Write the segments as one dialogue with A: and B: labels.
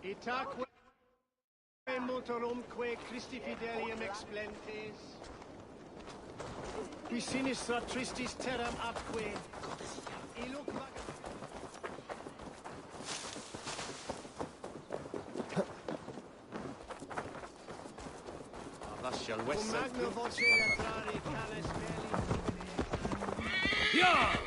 A: Itaque motorumque Christi fidelium explentes. Qui sinistra tristis terram atque. Iluc magno voce latrare cales belli.
B: Yeah!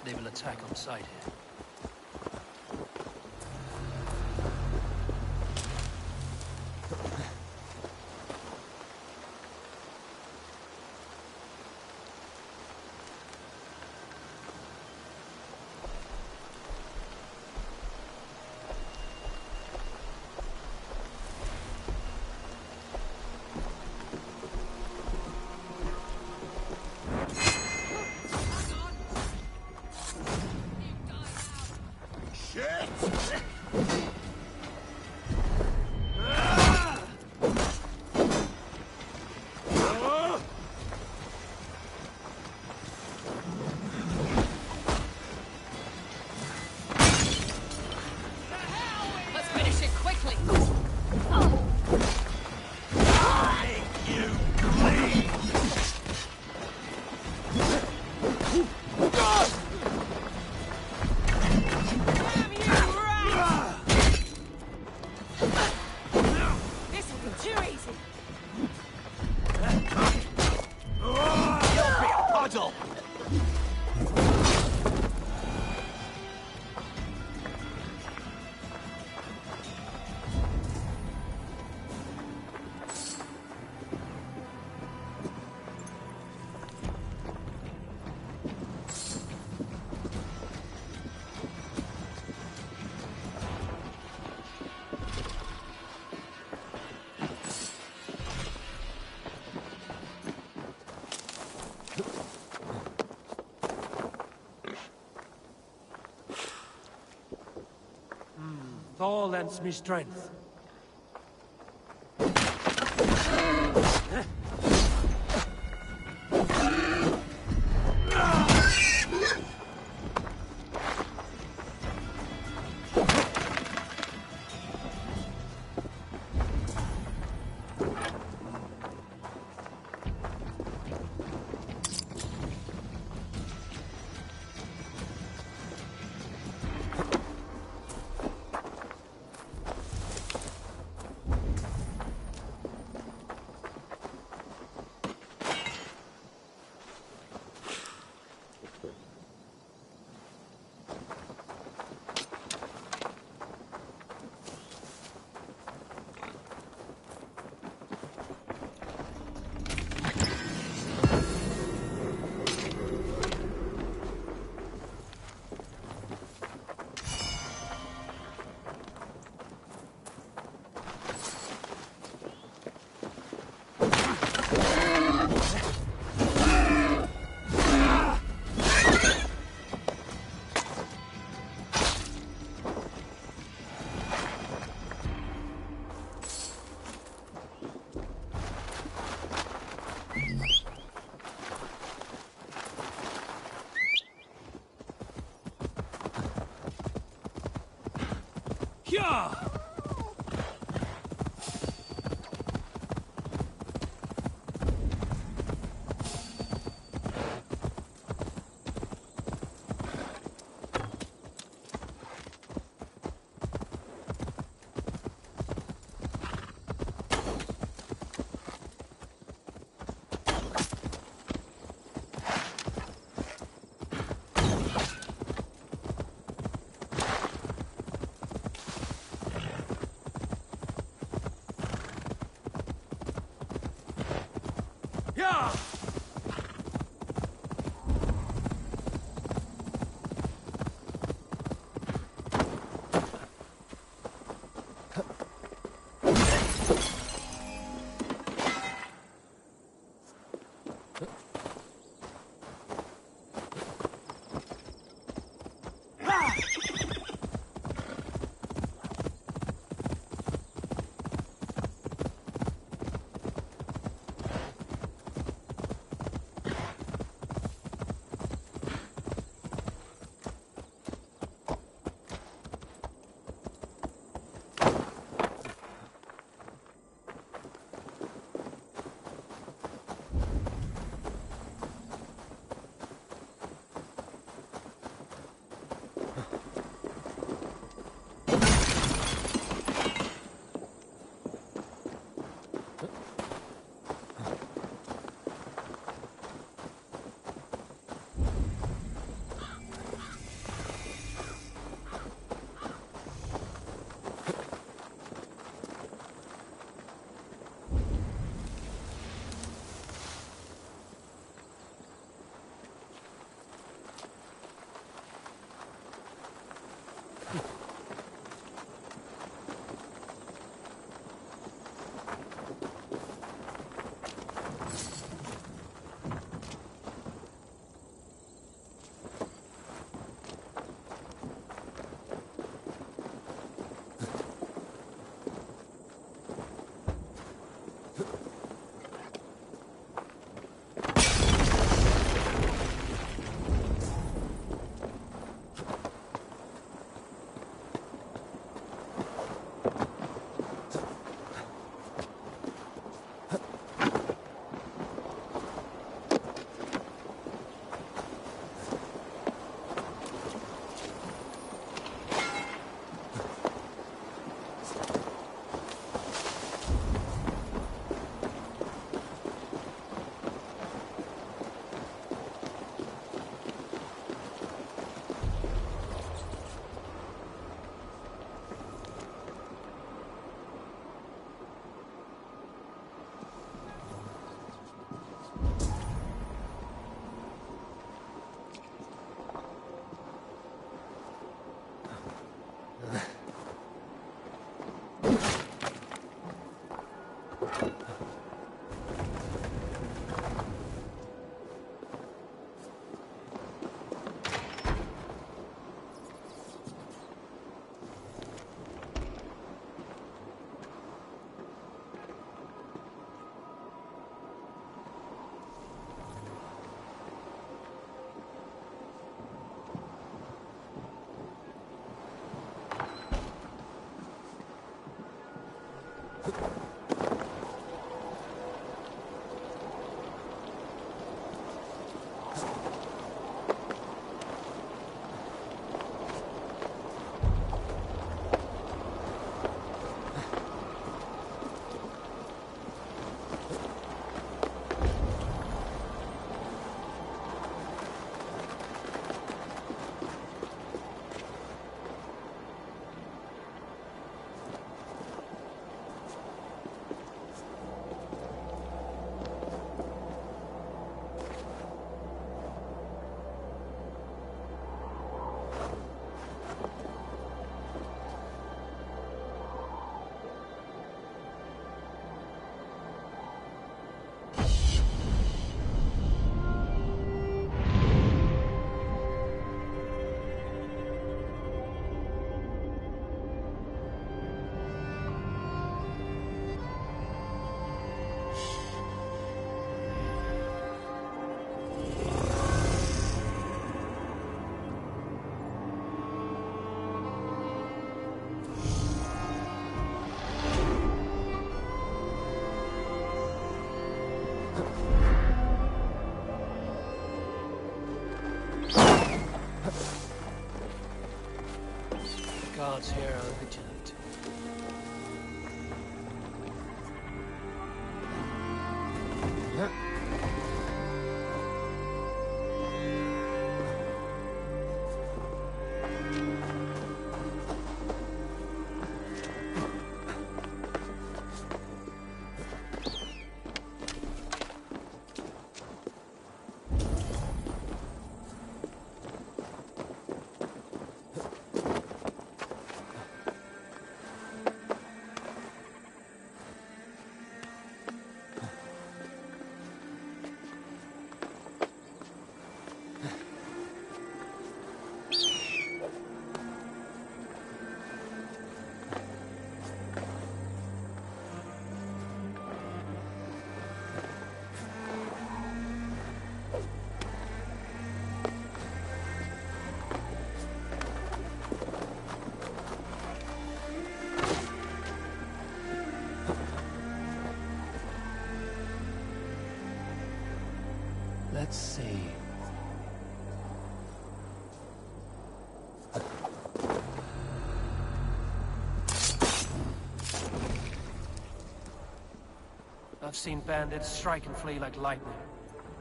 C: They will attack on sight here.
B: Thor lends me strength. Yeah!
C: Guards here are vigilant. Let's see.
B: I've seen bandits strike and flee like lightning.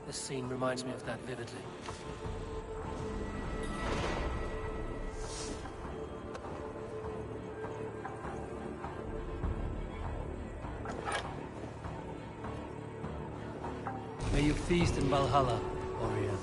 B: This scene reminds me of that vividly. May you feast in Valhalla, warrior.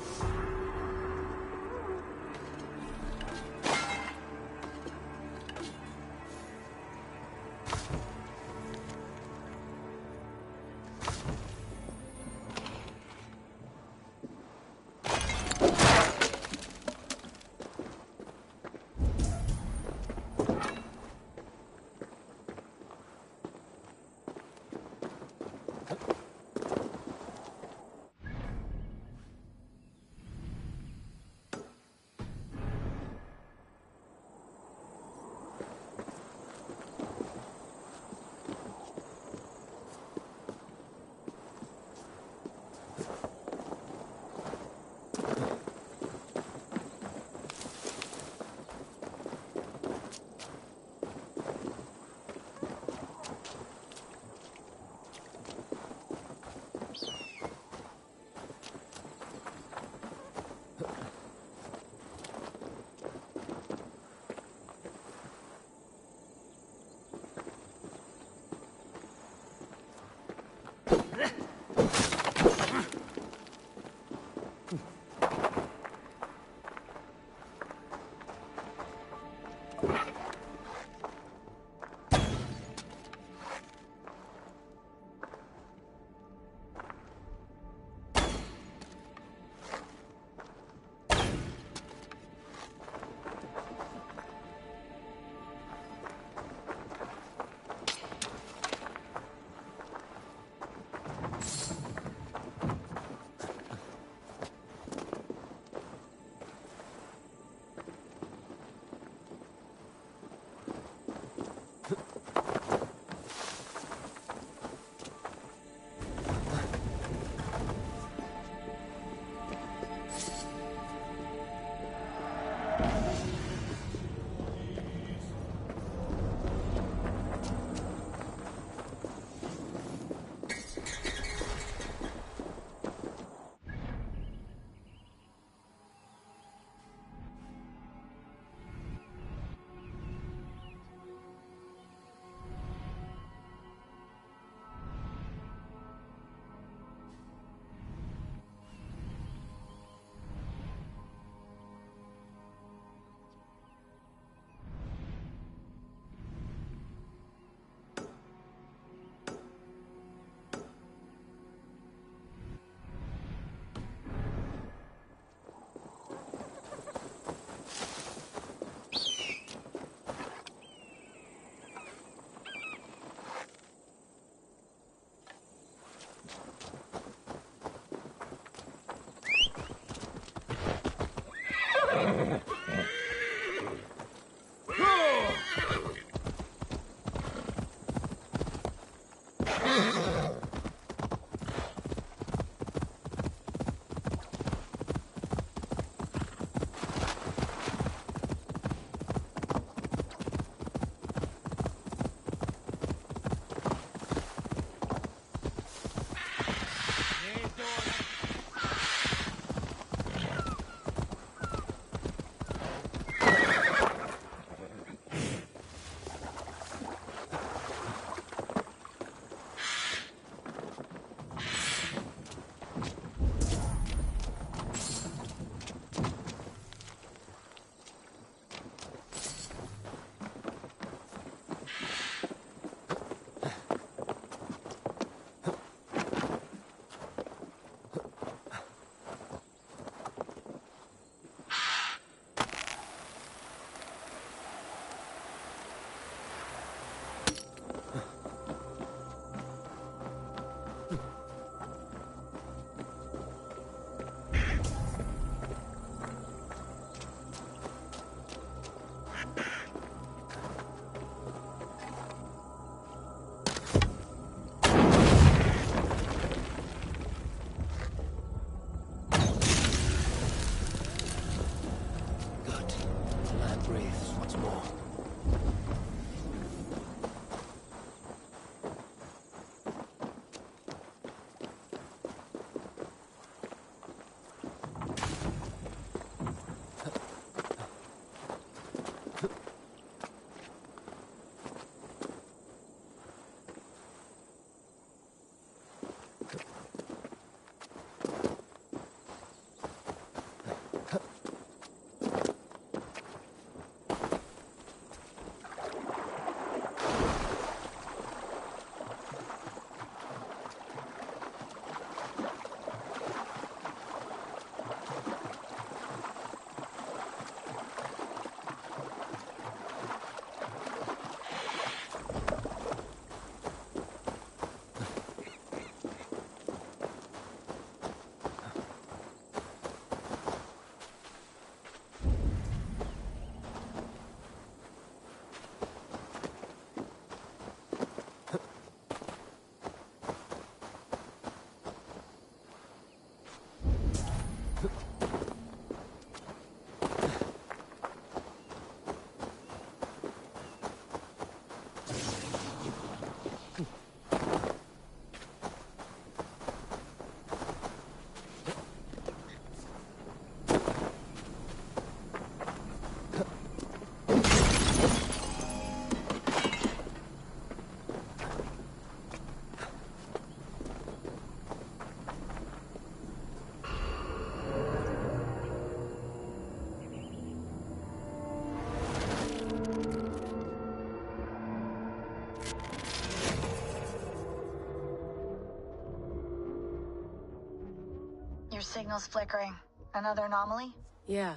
D: Your signal's flickering. Another anomaly?
E: Yeah.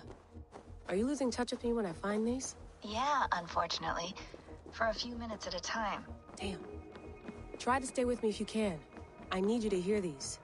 E: Are you losing touch with me when I find these?
D: Yeah, unfortunately. For a few minutes at a time.
E: Damn. Try to stay with me if you can. I need you to hear these.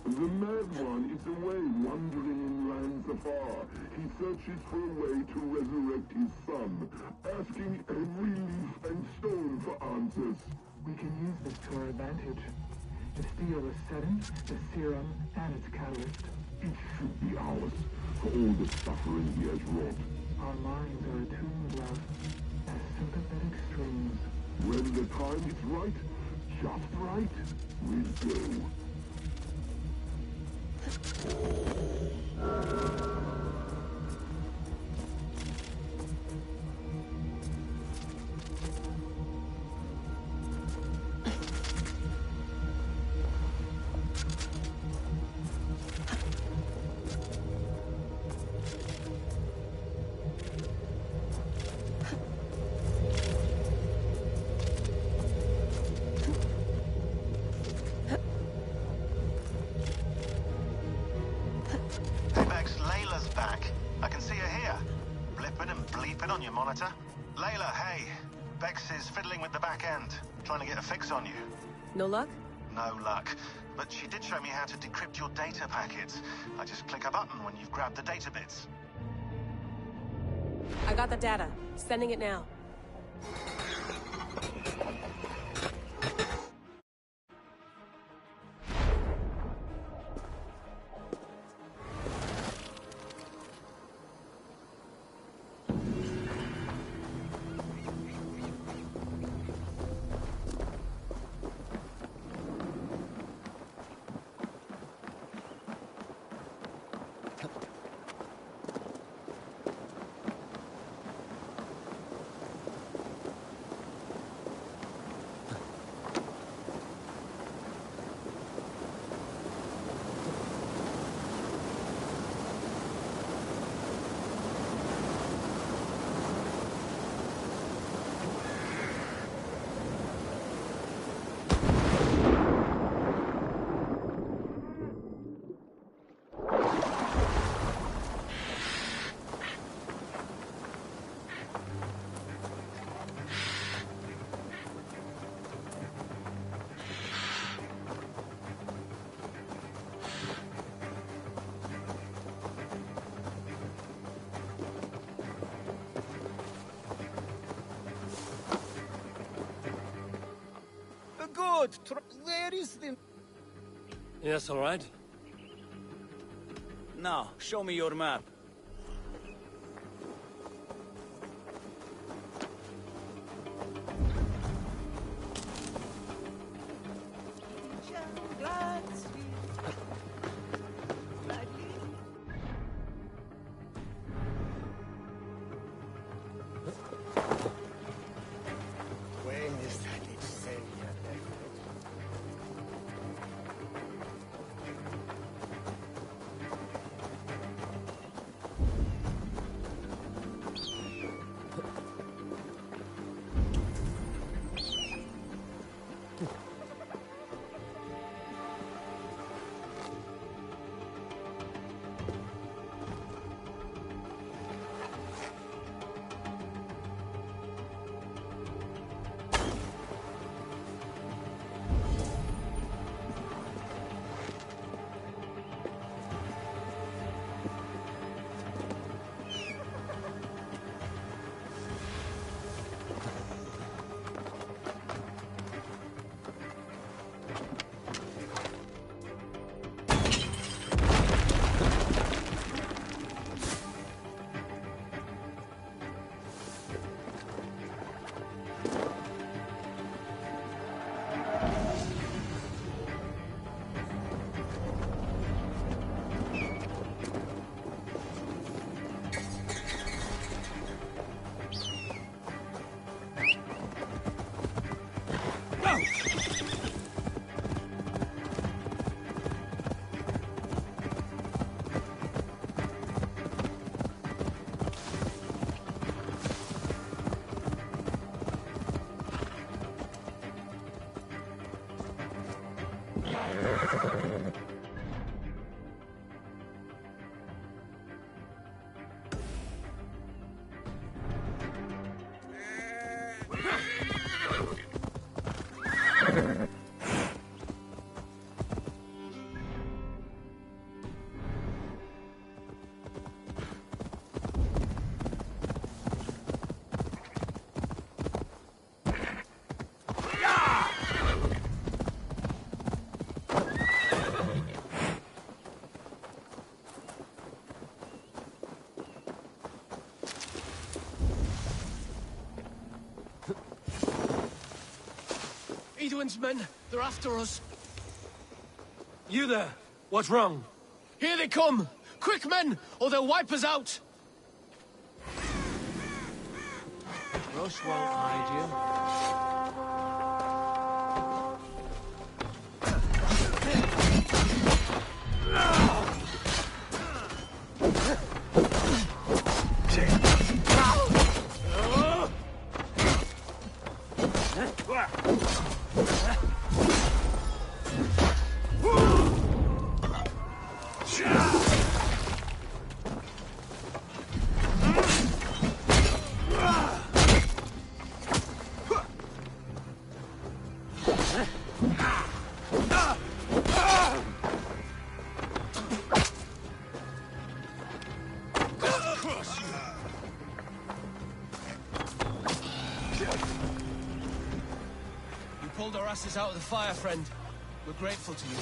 F: The mad one is away wandering in lands afar. He searches for a way to resurrect his son, asking every leaf and stone for answers.
G: We can use this to our advantage. The steel is setting, the serum, and its catalyst.
F: It should be ours, for all the suffering he has wrought.
G: Our minds are attuned, love, as sympathetic strings.
F: When the time is right, just right, we'll go.
H: monitor. Layla, hey. Bex is fiddling with the back end, trying to get a fix on you.
E: No luck?
H: No luck. But she did show me how to decrypt your data packets. I just click a button when you've grabbed the data bits.
E: I got the data. Sending it now.
A: Good. Where is the...
B: Yes, all right.
A: Now, show me your map.
B: Edwin's men, they're after us. You there? What's wrong? Here they come! Quick, men, or they'll wipe us out!
C: Rush won't hide you.
B: You pulled our asses out of the fire, friend. We're grateful to you.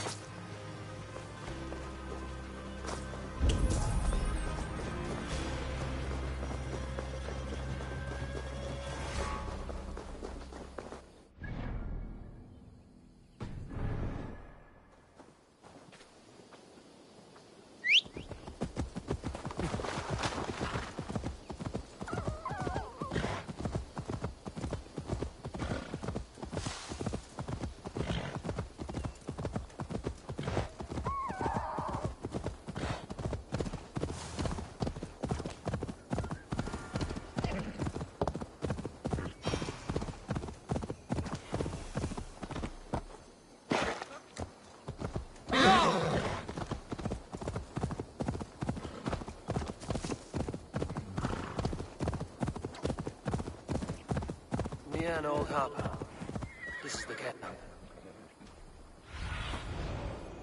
C: Yeah, an old hub. This is the camp.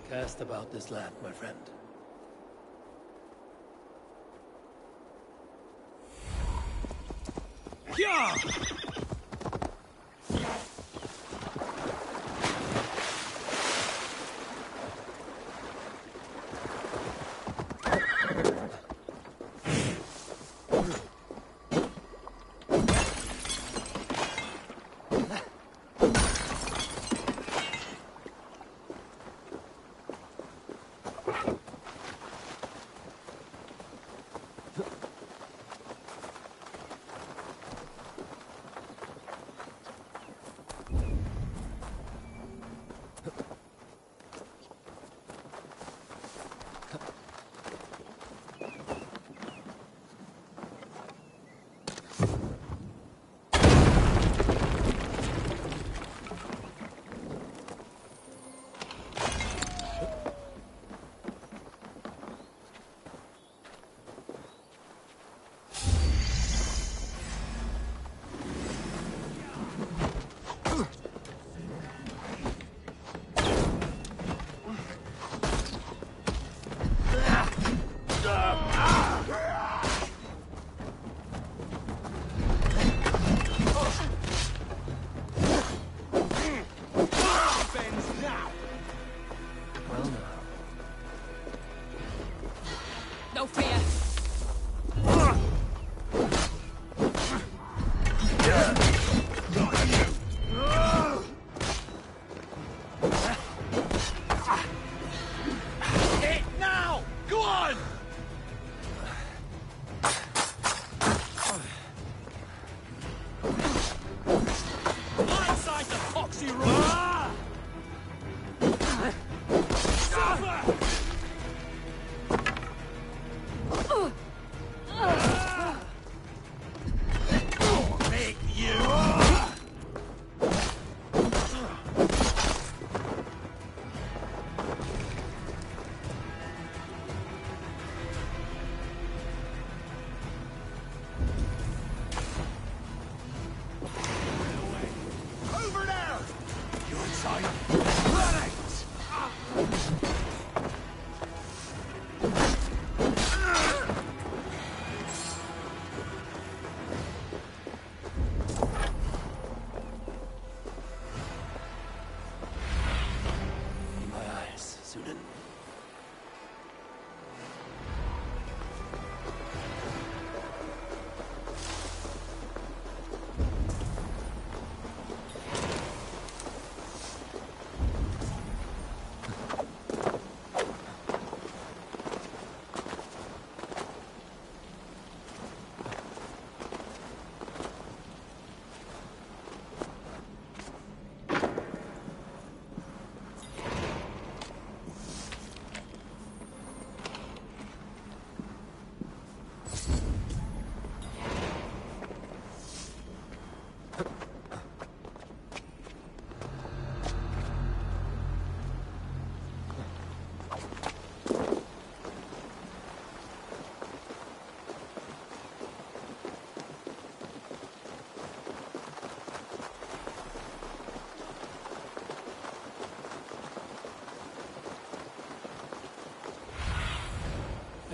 B: Cast about this land, my friend. Yeah!
E: No fear.
B: Now! Go on! Inside the foxy room! Suffer! Make you! Over there! You inside? Run it! In my eyes, Sudan.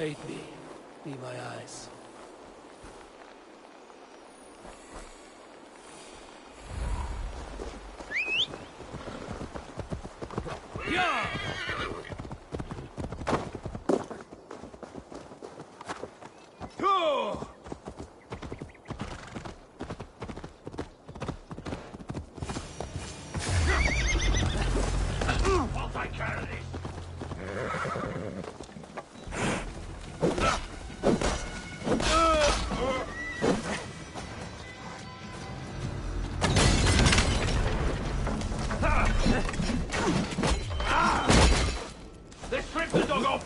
B: Aid me. Be my eyes. Yeah! Go!
A: I'll take care of this. Let's strip the dog off.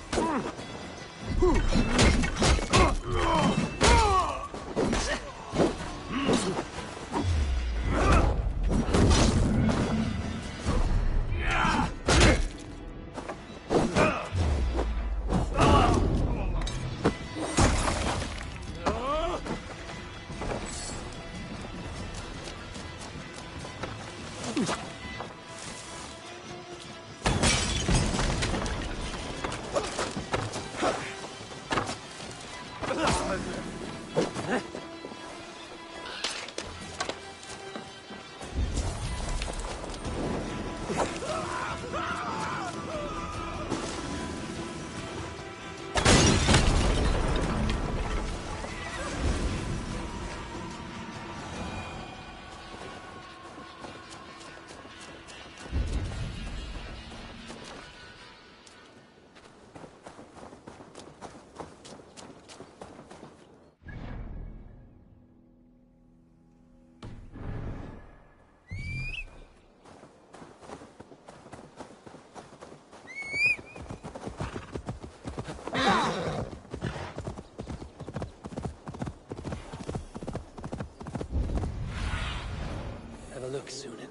B: Have a look, Sunan.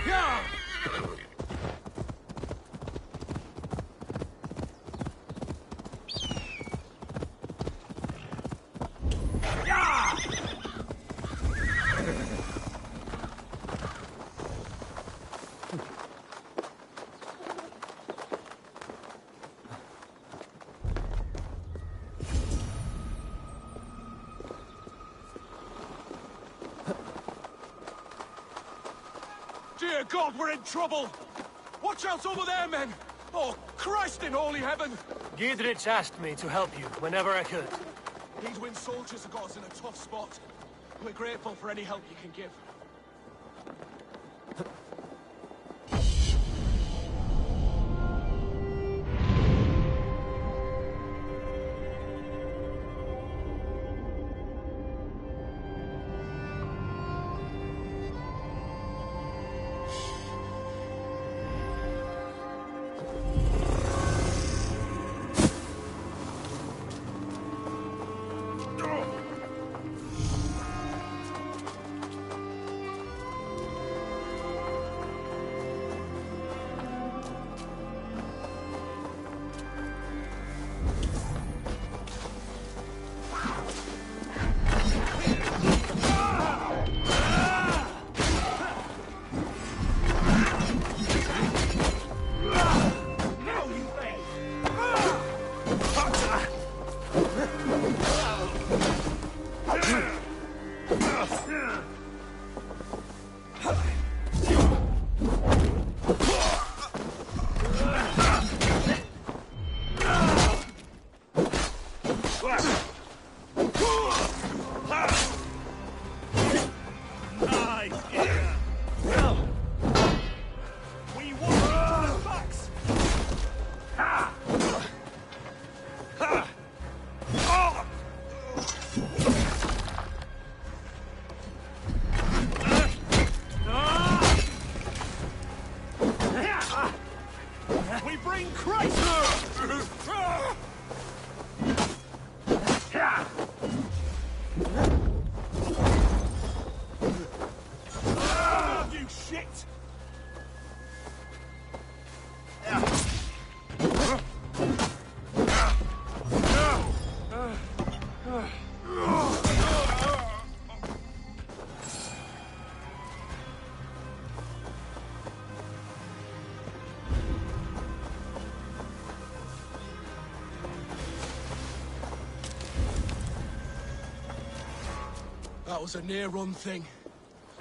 A: Yeah!
B: Dear God, we're in trouble! Watch out over there, men! Oh, Christ in holy heaven! Giedrich asked me to help you whenever I could. Heedwin soldiers have got us in a tough spot. We're grateful for any help you can give. That was a near-run thing.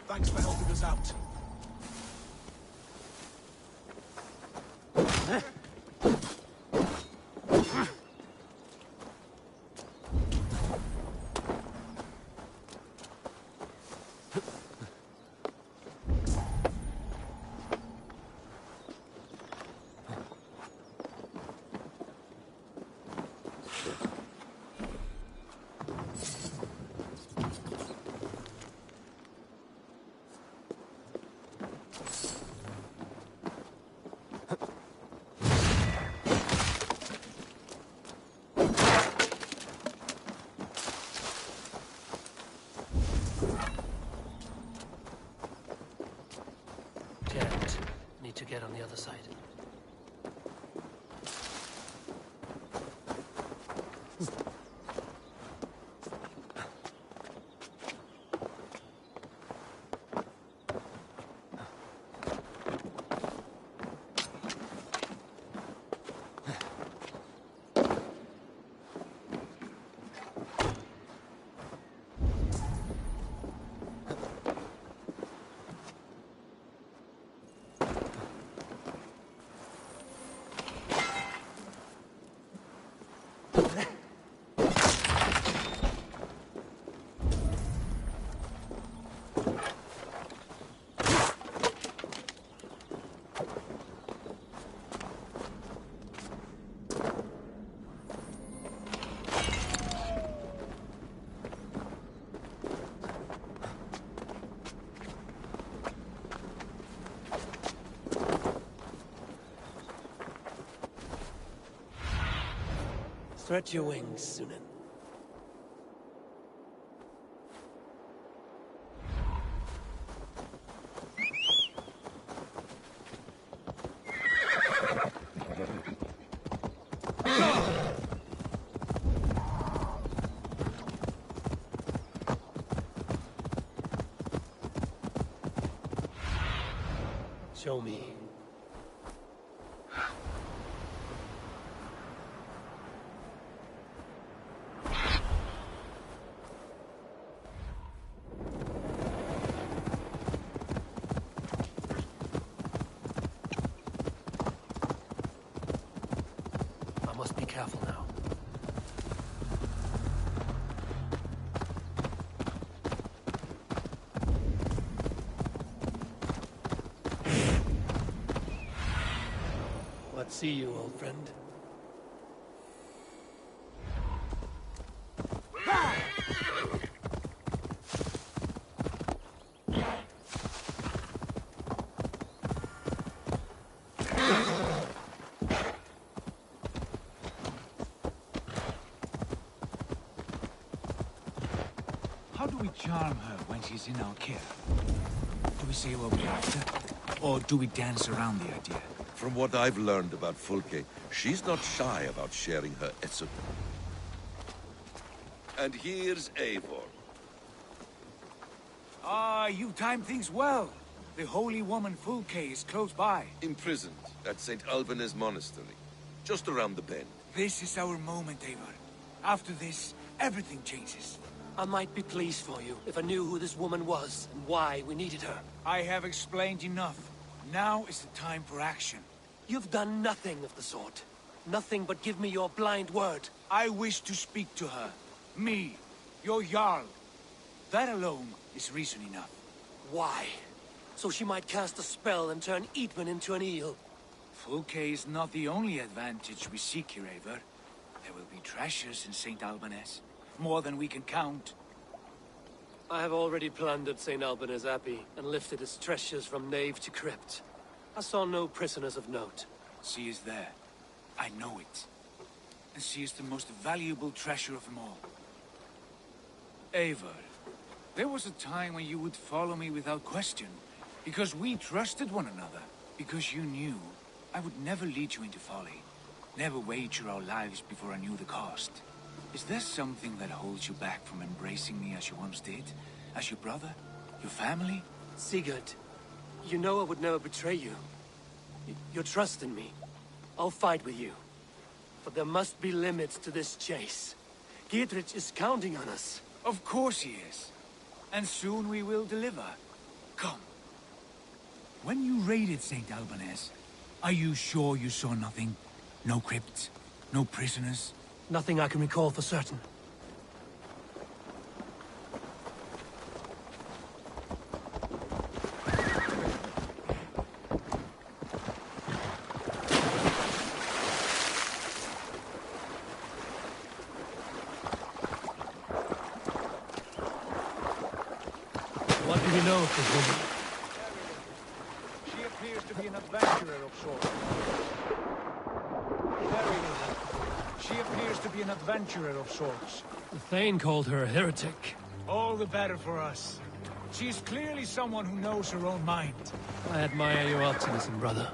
B: Thanks for helping us out.
C: Need to get on the other side. Stretch your wings, Sunan. Show me. I must be careful now. What see you, old friend?
I: How do we charm her when she's in our care? Do we say what we're after? Or do we dance around the idea?
J: From what I've learned about Fulke, she's not shy about sharing her essence. And here's Eivor.
I: Ah, you timed things well. The holy woman Fulke is close by.
J: Imprisoned at St. Alban's monastery, just around the bend.
I: This is our moment, Eivor. After this, everything changes.
C: I might be pleased for you if I knew who this woman was and why we needed her.
I: I have explained enough. Now is the time for action.
C: You've done nothing of the sort. Nothing but give me your blind word.
I: I wish to speak to her. Me, your Jarl. That alone is reason enough.
C: Why? So she might cast a spell and turn Eatman into an eel.
I: Fulke is not the only advantage we seek here, Eivor. There will be treasures in St. Alban's. More than we can count.
C: I have already plundered St. Alban's Abbey and lifted its treasures from nave to crypt. I saw no prisoners of note.
I: She is there. I know it. And she is the most valuable treasure of them all. Eivor, there was a time when you would follow me without question. Because we trusted one another. Because you knew I would never lead you into folly. Never wager our lives before I knew the cost. Is there something that holds you back from embracing me as you once did? As your brother? Your family?
C: Sigurd, you know I would never betray you. Your trust in me. I'll fight with you. But there must be limits to this chase. Giedrich is counting on us.
I: Of course he is. and soon we will deliver. Come. When you raided St. Albanese, are you sure you saw nothing? No crypts? No prisoners?
C: Nothing I can recall for certain. What do you know of this woman?
I: She appears to be an adventurer of sorts. Very little. She appears to be an adventurer of sorts.
C: The Thane called her a heretic.
I: All the better for us. She's clearly someone who knows her own mind.
C: I admire your optimism, brother.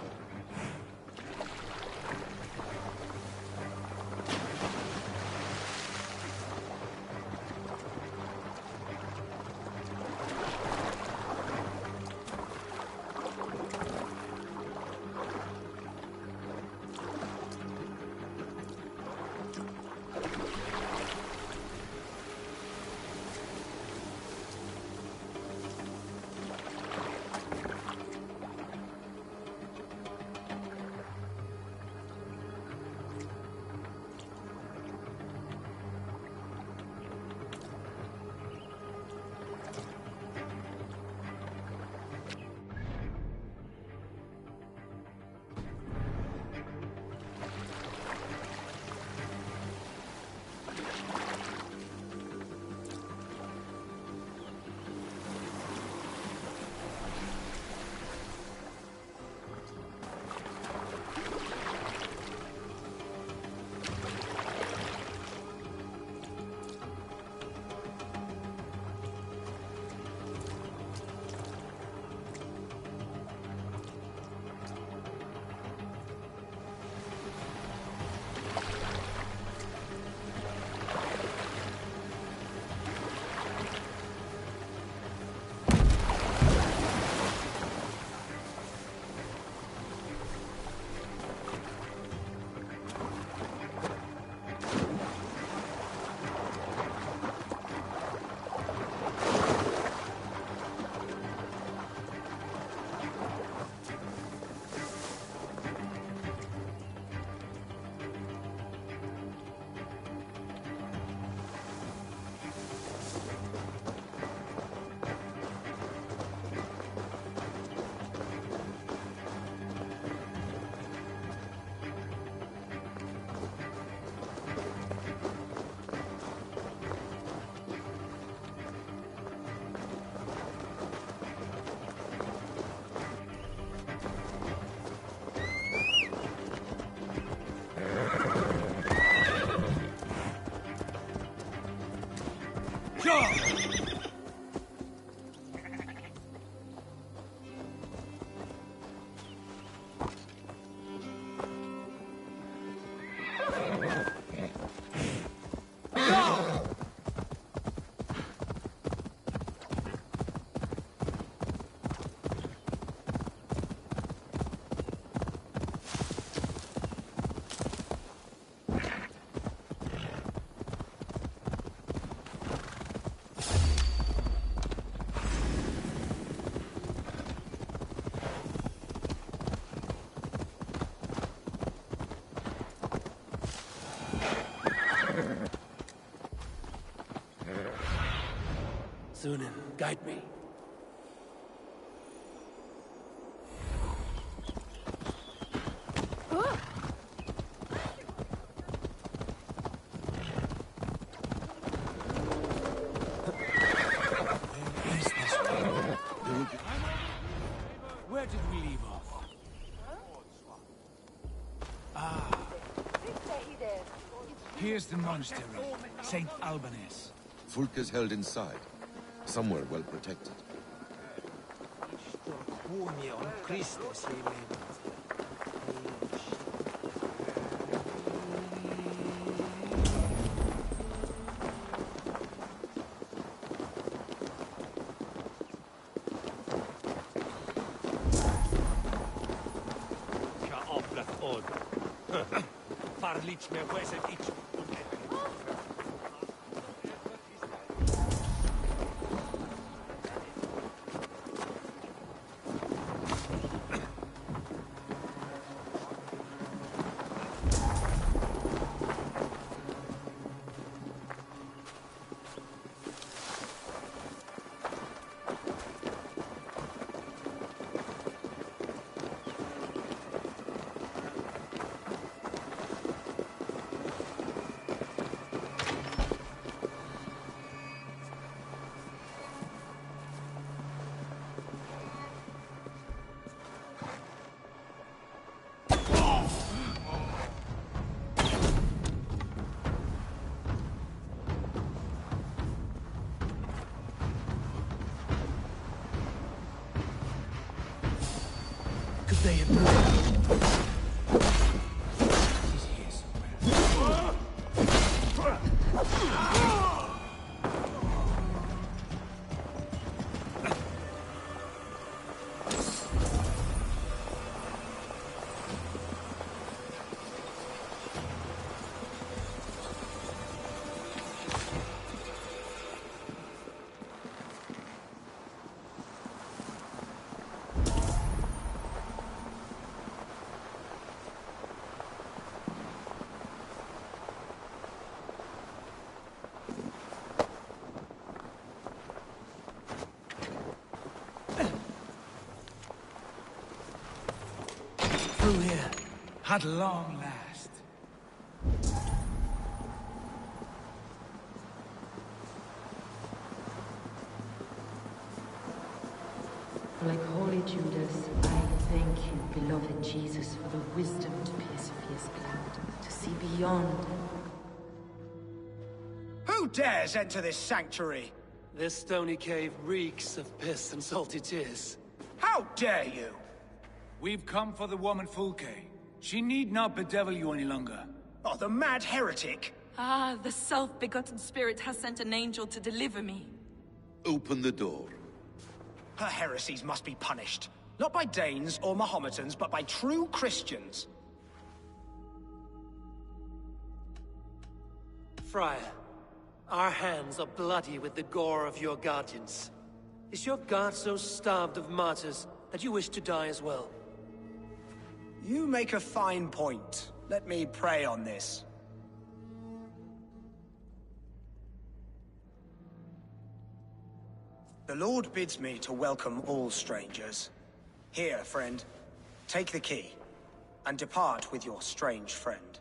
C: Sunan, guide me.
I: Where did we leave off? Ah. Here's the monastery, St. Albanese.
J: Fulke's held inside, somewhere well protected.
I: They appear. He's here somewhere. Through here. At long last.
K: Like holy Judas, I thank you, beloved Jesus, for the wisdom to pierce a fierce cloud, to see beyond.
A: Who dares enter this sanctuary?
C: This stony cave reeks of piss and salty tears.
A: How dare you?
I: We've come for the woman Fulke. She need not bedevil you any longer.
A: Oh, the mad heretic!
L: Ah, the self-begotten spirit has sent an angel to deliver me.
J: Open the door.
A: Her heresies must be punished. Not by Danes or Mahometans, but by true Christians.
C: Friar, our hands are bloody with the gore of your guardians. Is your God so starved of martyrs that you wish to die as well?
A: You make a fine point. Let me pray on this. The Lord bids me to welcome all strangers. Here, friend, take the key, and depart with your strange friend.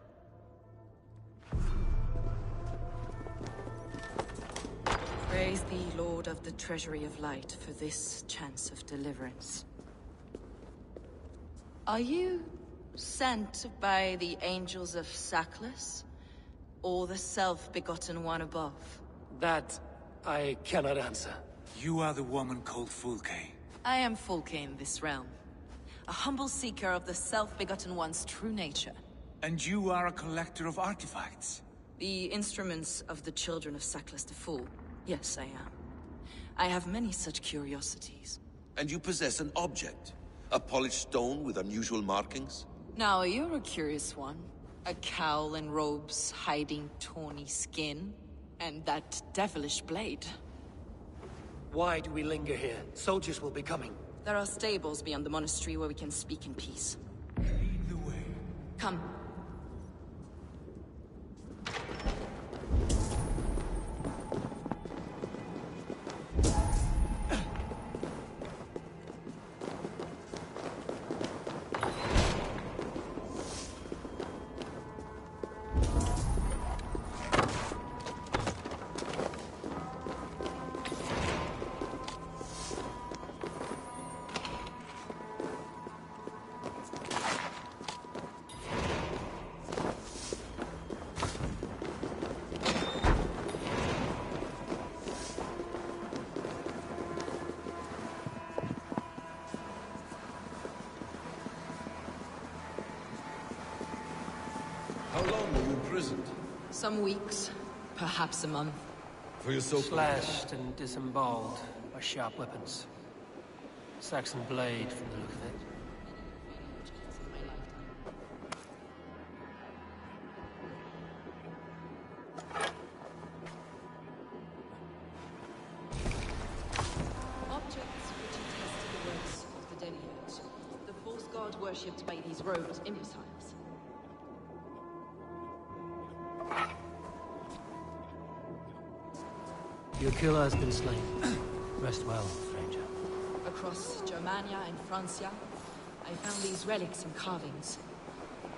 L: Praise thee, Lord of the Treasury of Light, for this chance of deliverance. Are you sent by the angels of Sackless, or the self-begotten one above?
C: That I cannot answer.
I: You are the woman called Fulke.
L: I am Fulke in this realm, a humble seeker of the self-begotten one's true nature.
I: And you are a collector of artifacts.
L: The instruments of the children of Sackless the Fool. Yes, I am. I have many such curiosities.
J: And you possess an object? A polished stone with unusual markings?
L: Now, you're a curious one. A cowl and robes hiding tawny skin. And that devilish blade.
C: Why do we linger here? Soldiers will be coming.
L: There are stables beyond the monastery where we can speak in peace.
I: Lead the way.
L: Come.
J: How long were you imprisoned?
L: Some weeks, perhaps a month.
J: For your so-called...
C: Slashed and disemboweled by sharp weapons. Saxon blade from the look of it.
L: Objects which attest to the works of the demiurge. The false god worshipped by these robed imbeciles.
C: Your killer has been slain. Rest well, stranger.
L: Across Germania and Francia, I found these relics and carvings.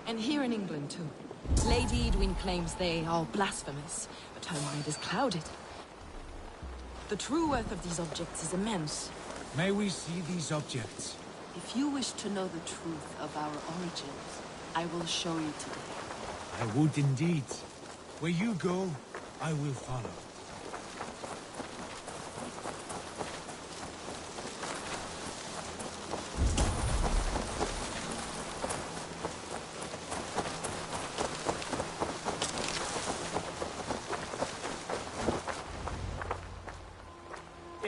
L: And here in England, too. Lady Edwin claims they are blasphemous, but her mind is clouded. The true worth of these objects is immense.
I: May we see these objects?
L: If you wish to know the truth of our origins, I will show you today.
I: I would indeed. Where you go, I will follow.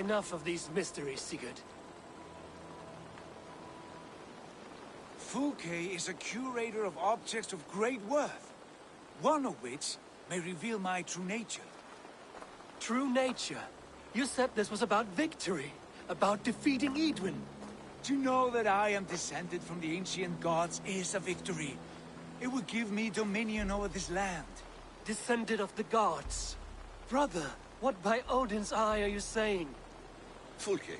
C: Enough of these mysteries, Sigurd.
I: Fulke is a curator of objects of great worth, one of which may reveal my true nature.
C: True nature? You said this was about victory, about defeating Edwin.
I: To know that I am descended from the ancient gods is a victory. It would give me dominion over this land.
C: Descended of the gods? Brother, what by Odin's eye are you saying?
J: Fulke,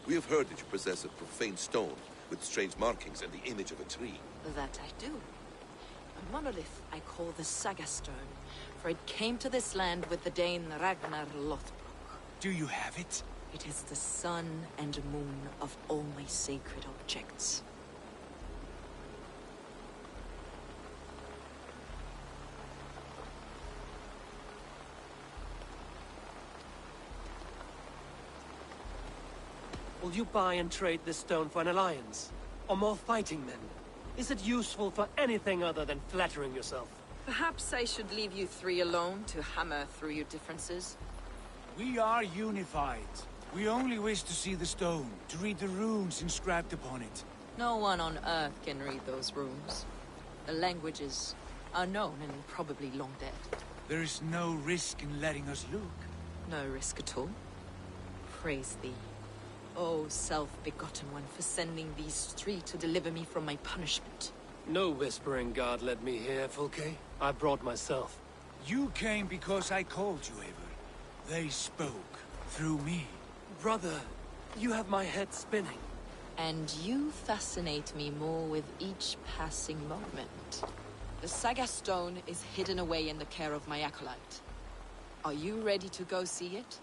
J: we have heard that you possess a profane stone with strange markings and the image of a tree.
L: That I do. A monolith I call the Saga Stone, for it came to this land with the Dane Ragnar Lothbrok.
I: Do you have it?
L: It is the sun and moon of all my sacred objects.
C: Will you buy and trade this stone for an alliance? Or more fighting men? Is it useful for anything other than flattering yourself?
L: Perhaps I should leave you three alone to hammer through your differences.
I: We are unified. We only wish to see the stone, to read the runes inscribed upon it.
L: No one on Earth can read those runes. The languages are known and probably long dead.
I: There is no risk in letting us look.
L: No risk at all. Praise thee, O self-begotten one, for sending these three to deliver me from my punishment.
C: No whispering god led me here, Fulke. I brought myself.
I: You came because I called you, Eivor. They spoke through me.
C: Brother, you have my head spinning.
L: And you fascinate me more with each passing moment. The Saga Stone is hidden away in the care of my acolyte. Are you ready to go see it?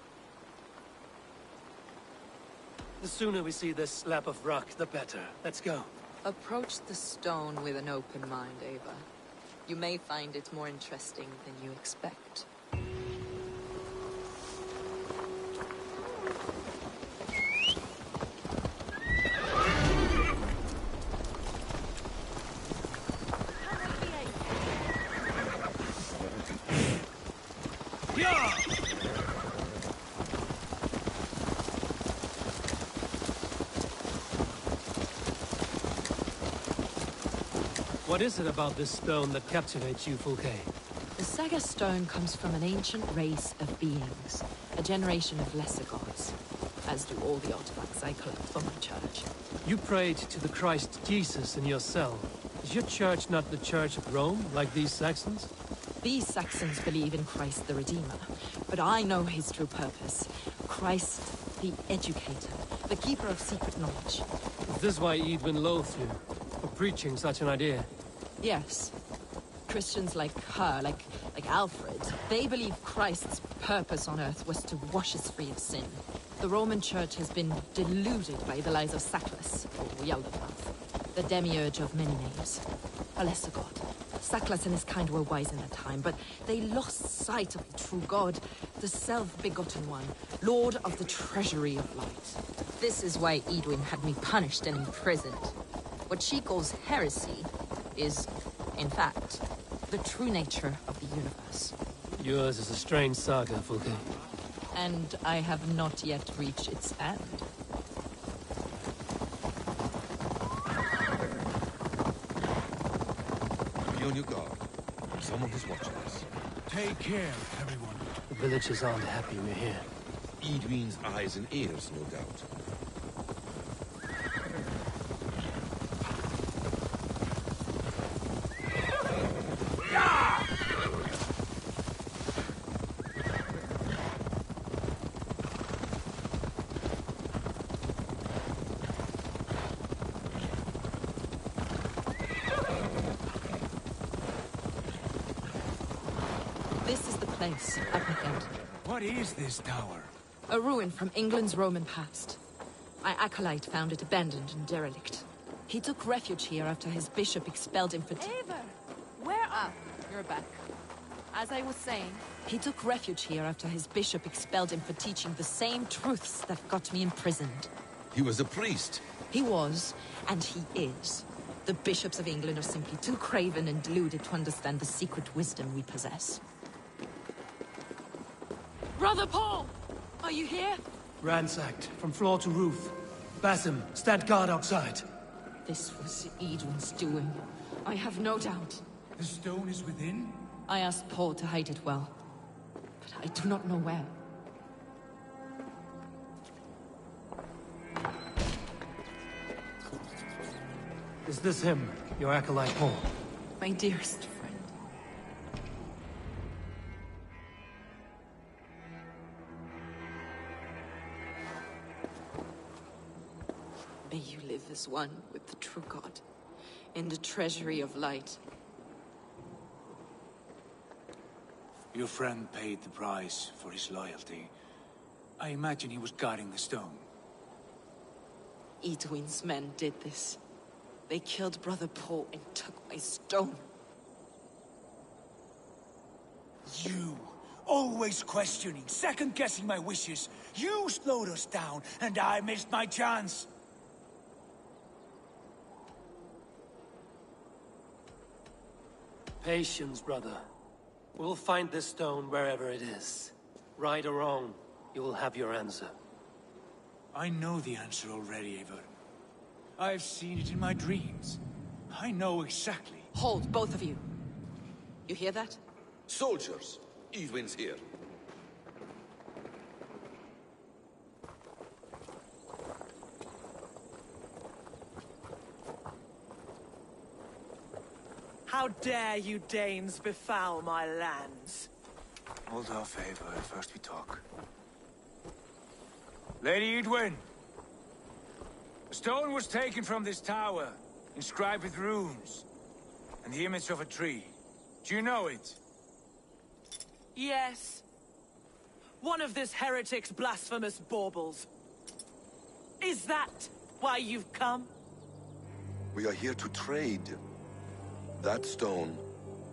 C: The sooner we see this slab of rock, the better. Let's go.
L: Approach the stone with an open mind, Ava. You may find it more interesting than you expect.
C: What is it about this stone that captivates you, Fulke?
L: The Saga Stone comes from an ancient race of beings, a generation of lesser gods, as do all the artifacts I collect for my church.
C: You prayed to the Christ Jesus in your cell. Is your church not the Church of Rome, like these Saxons?
L: These Saxons believe in Christ the Redeemer, but I know his true purpose. Christ the Educator, the keeper of secret knowledge.
C: Is this why Edwin loathed you, for preaching such an idea?
L: Yes. Christians like her, like Alfred, they believe Christ's purpose on earth was to wash us free of sin. The Roman Church has been deluded by the lies of Saklas, or Yaldabaoth, the demiurge of many names. A lesser god. Saklas and his kind were wise in their time, but they lost sight of the true god, the self-begotten one, lord of the treasury of light. This is why Edwin had me punished and imprisoned. What she calls heresy is, in fact, the true nature of the universe.
C: Yours is a strange saga, Fulke.
L: And I have not yet reached its end.
J: Be on your guard. Someone is watching us.
I: Take care, everyone.
C: The villagers aren't happy we're here.
J: Edwin's eyes and ears, no doubt.
L: This is the place, applicant.
I: What is this tower?
L: A ruin from England's Roman past. My acolyte found it abandoned and derelict. He took refuge here after his bishop expelled him for...
M: Eivor! Where are...
L: You're back. As I was saying, he took refuge here after his bishop expelled him for teaching the same truths that got me imprisoned.
J: He was a priest.
L: He was, and he is. The bishops of England are simply too craven and deluded to understand the secret wisdom we possess. Brother Paul! Are you here?
C: Ransacked, from floor to roof. Basim, stand guard outside.
L: This was Edwin's doing. I have no doubt.
I: The stone is within?
L: I asked Paul to hide it well, but I do not know where.
C: Is this him, your acolyte Paul?
L: My dearest friend. May you live as one with the true God, in the treasury of light.
I: Your friend paid the price for his loyalty. I imagine he was guarding the stone.
L: Edwin's men did this. They killed Brother Paul and took my stone.
I: You! Always questioning, second-guessing my wishes. You slowed us down, and I missed my chance.
C: Patience, brother. We'll find this stone wherever it is. Right or wrong, you will have your answer.
I: I know the answer already, Eivor. I've seen it in my dreams. I know exactly.
L: Hold, both of you. You hear that?
J: Soldiers! Edwin's here.
N: How dare you Danes befoul my lands?
I: Hold off, Eivor. First we talk. Lady Edwin! A stone was taken from this tower, inscribed with runes, and the image of a tree. Do you know it?
N: Yes. One of this heretic's blasphemous baubles. Is that why you've come?
J: We are here to trade. That stone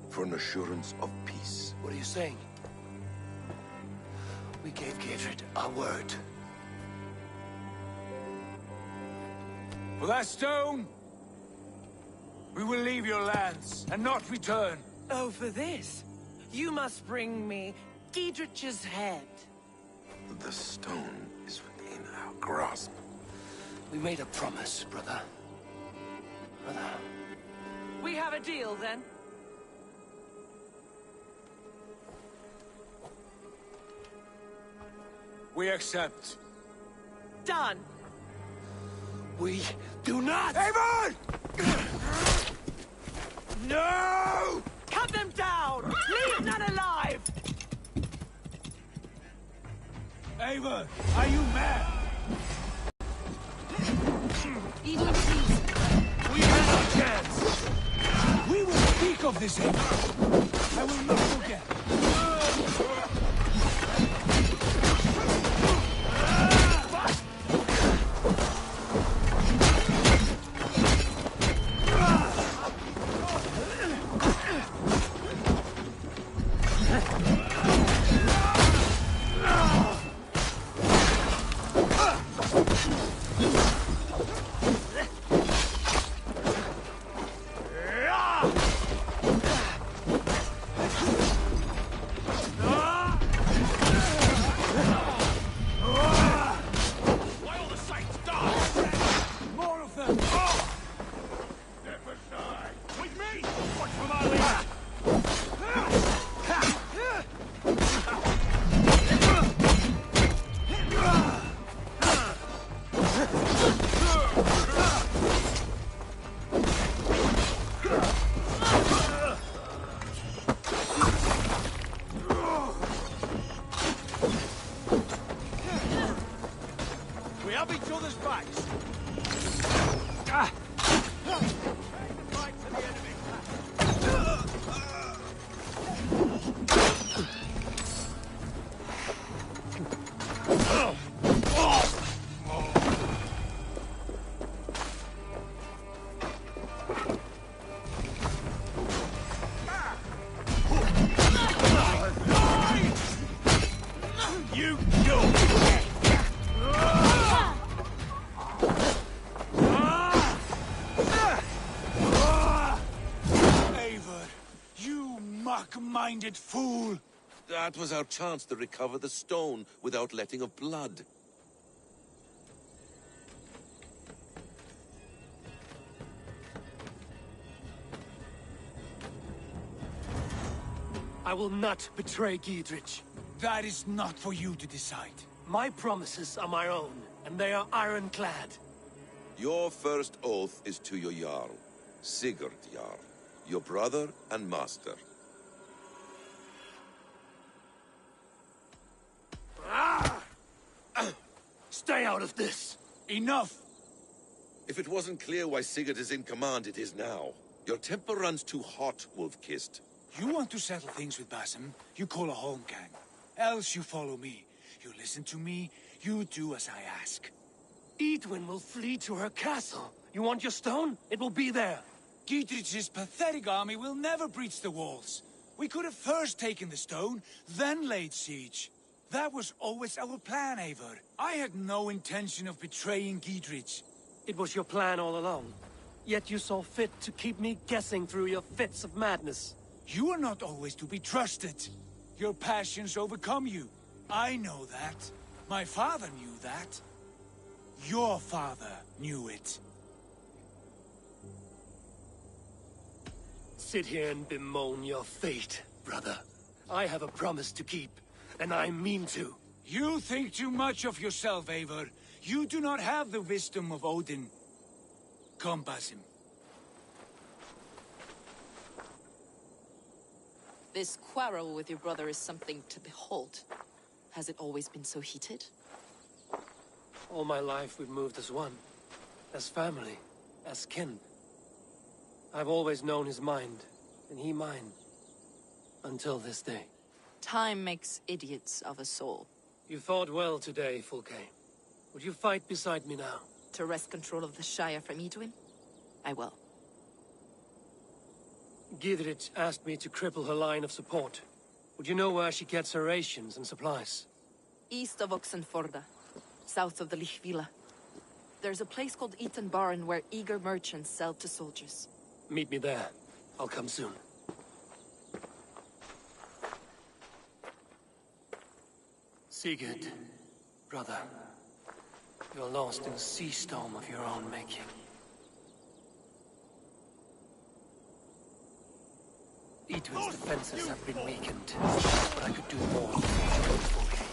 J: for an assurance of peace.
C: What are you saying? We gave Gatred our word.
I: For that stone, we will leave your lands and not return.
N: Oh, for this? You must bring me Giedrich's head.
J: The stone is within our grasp.
C: We made a promise, brother. Brother.
N: We have a deal, then?
I: We accept.
N: Done.
C: We do not!
I: Eivor! No!
N: Cut them down! Leave none alive!
I: Eivor, are you mad?
L: Edwin, please.
I: We had our chance. We will speak of this, Eivor. I will not forget.
J: Fool! That was our chance to recover the stone without letting of blood.
C: I will not betray Giedrich.
I: That is not for you to decide.
C: My promises are my own, and they are ironclad.
J: Your first oath is to your Jarl, Sigurd Jarl, your brother and master.
C: Stay out of this!
I: Enough!
J: If it wasn't clear why Sigurd is in command, it is now. Your temper runs too hot, Wolf-Kissed.
I: You want to settle things with Basim, you call a holmgang. Else you follow me. You listen to me, you do as I ask.
C: Edwin will flee to her castle. You want your stone? It will be there.
I: Giedrich's pathetic army will never breach the walls. We could have first taken the stone, then laid siege. That was always our plan, Eivor. I had no intention of betraying Giedrich.
C: It was your plan all along. Yet you saw fit to keep me guessing through your fits of madness.
I: You are not always to be trusted. Your passions overcome you. I know that. My father knew that. Your father knew it.
C: Sit here and bemoan your fate, brother. I have a promise to keep, and I mean to.
I: You think too much of yourself, Eivor. You do not have the wisdom of Odin. Come, Basim.
L: This quarrel with your brother is something to behold. Has it always been so heated?
C: All my life we've moved as one. As family. As kin. I've always known his mind, and he mine. Until this day.
L: Time makes idiots of us all.
C: You fought well today, Fulke. Would you fight beside me now?
L: To wrest control of the Shire from Edwin? I will.
C: Giedrich asked me to cripple her line of support. Would you know where she gets her rations and supplies?
L: East of Oxenforda, south of the Lichvila. There's a place called Eaton Barn where eager merchants sell to soldiers.
C: Meet me there. I'll come soon. Sigurd, brother. You're lost in a sea storm of your own making. Edwin's defenses have been weakened, but I could do more than Fulke.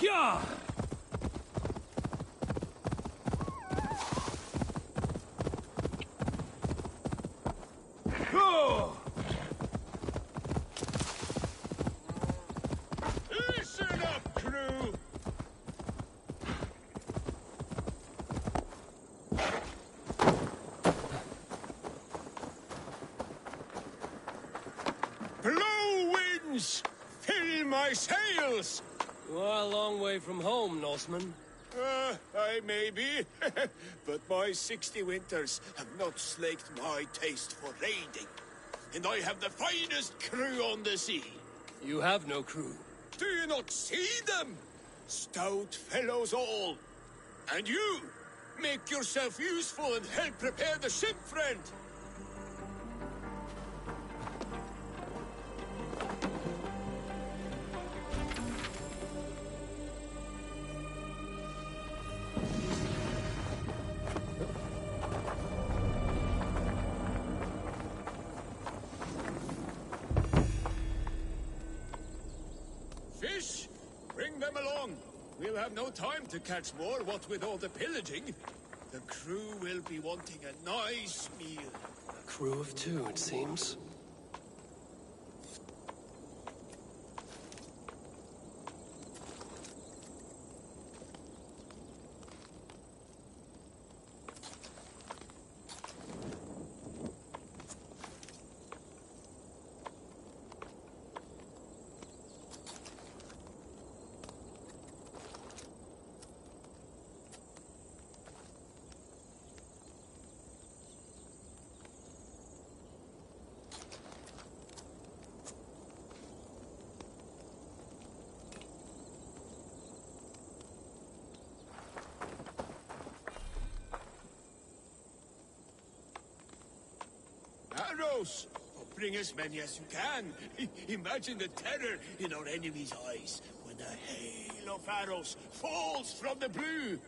B: Yeah! Go! Listen up, crew! Blow winds! Fill my sails!
C: You are a long way from home, Norseman.
B: I may be, but my 60 winters have not slaked my taste for raiding. And I have the finest crew on the sea.
C: You have no crew.
B: Do you not see them? Stout fellows all. And you, make yourself useful and help prepare the ship, friend. Fish? Bring them along. We'll have no time to catch more, what with all the pillaging. The crew will be wanting a nice meal.
C: A crew of two, it seems.
B: close. Oh, bring as many as you can. Imagine the terror in our enemies' eyes when a hail of arrows falls from the blue.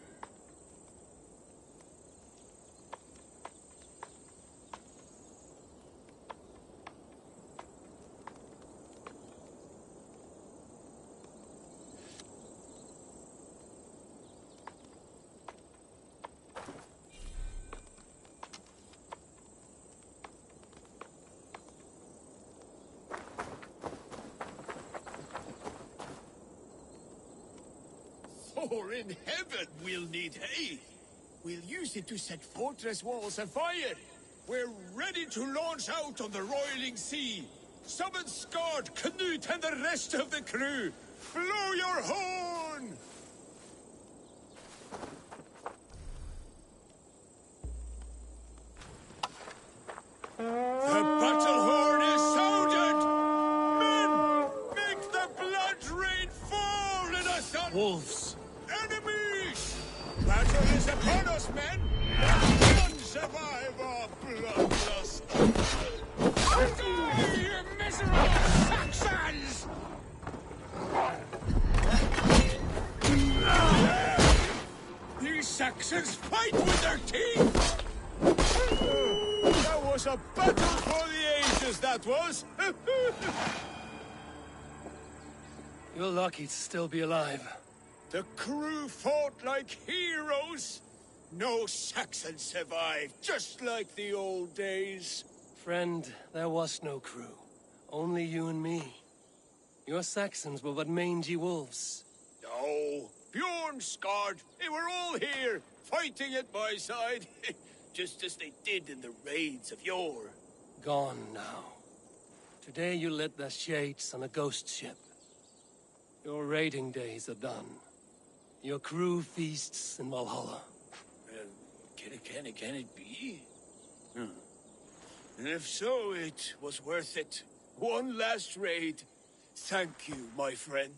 B: For in heaven we'll need hay. We'll use it to set fortress walls afire. We're ready to launch out on the roiling sea. Summon Skard, Canute, and the rest of the crew. Blow your horn! The battle horn is sounded! Men, make the blood rain fall in us on
C: Wolves!
B: Enemies! Battle is upon us, men! None survive our bloodlust! Die, you miserable Saxons! These Saxons fight with their teeth! That was a battle for the ages, that was!
C: You're lucky to still be alive.
B: The crew fought like heroes! No Saxon survived, just like the old days.
C: Friend, there was no crew. Only you and me. Your Saxons were but mangy wolves.
B: No, Bjorn Skard, they were all here, fighting at my side. Just as they did in the raids of yore.
C: Gone now. Today you led the Shades on a ghost ship. Your raiding days are done. Your crew feasts in Valhalla.
B: Can it be? And if so, it was worth it. One last raid. Thank you, my friend.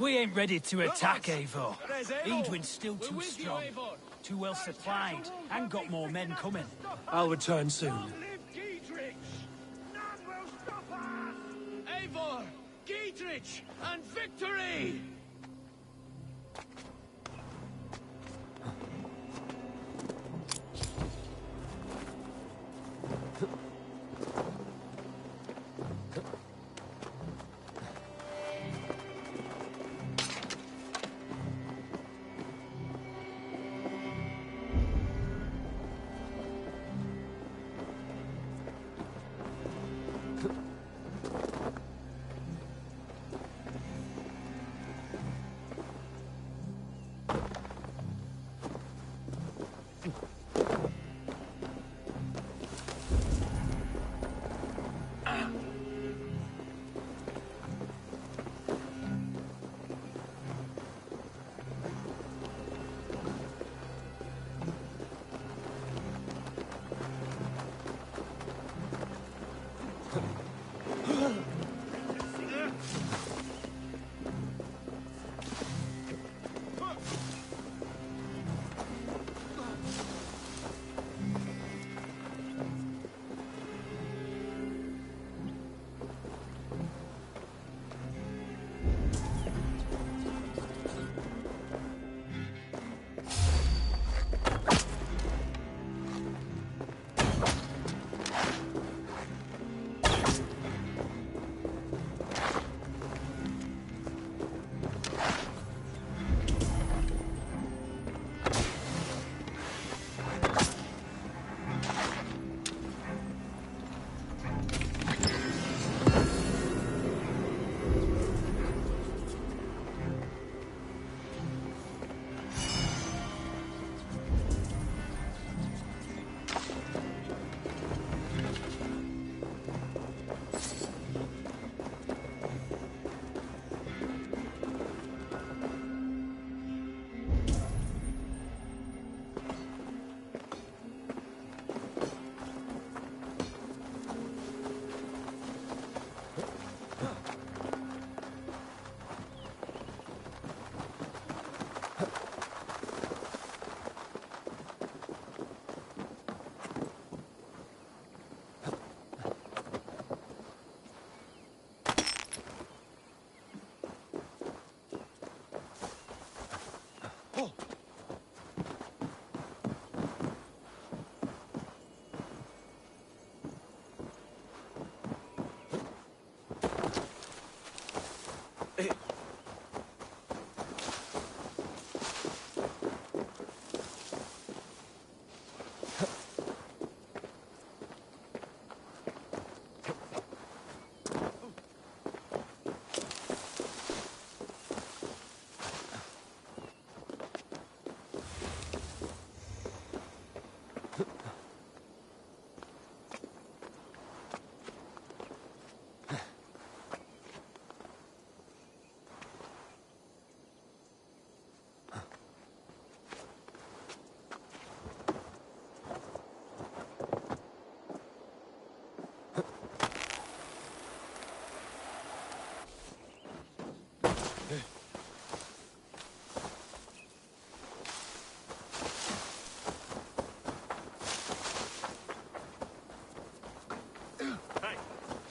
O: We ain't ready to attack, Eivor.
B: There's Eivor.
O: Edwin's still
B: We're
O: too
B: with you,
O: strong.
B: Eivor.
O: Too well supplied, and got more men coming.
C: I'll return soon.
B: Eivor, Dietrich, and victory!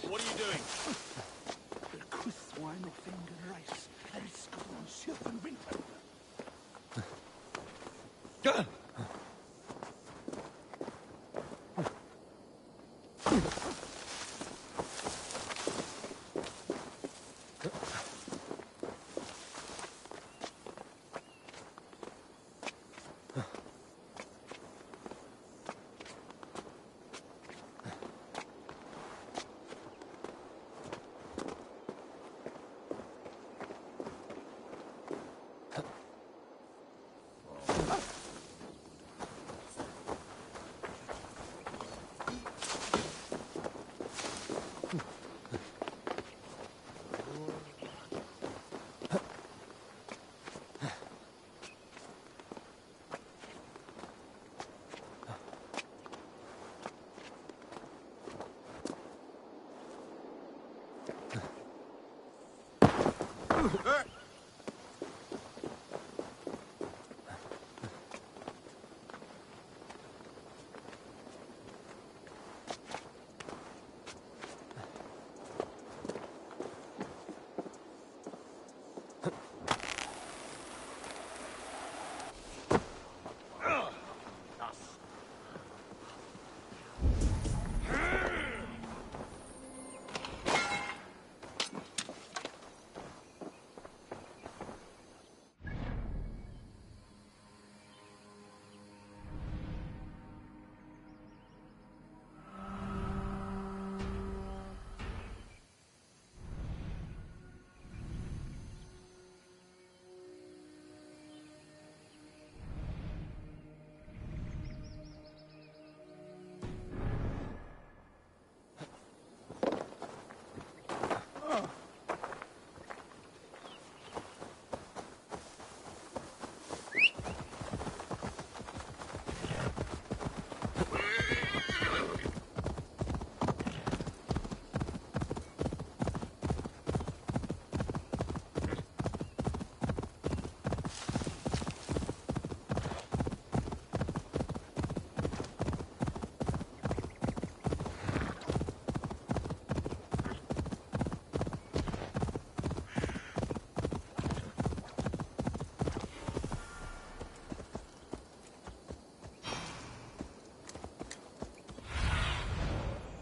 B: What are you doing?
P: Wine och fingerreis är skolans köpenvinter.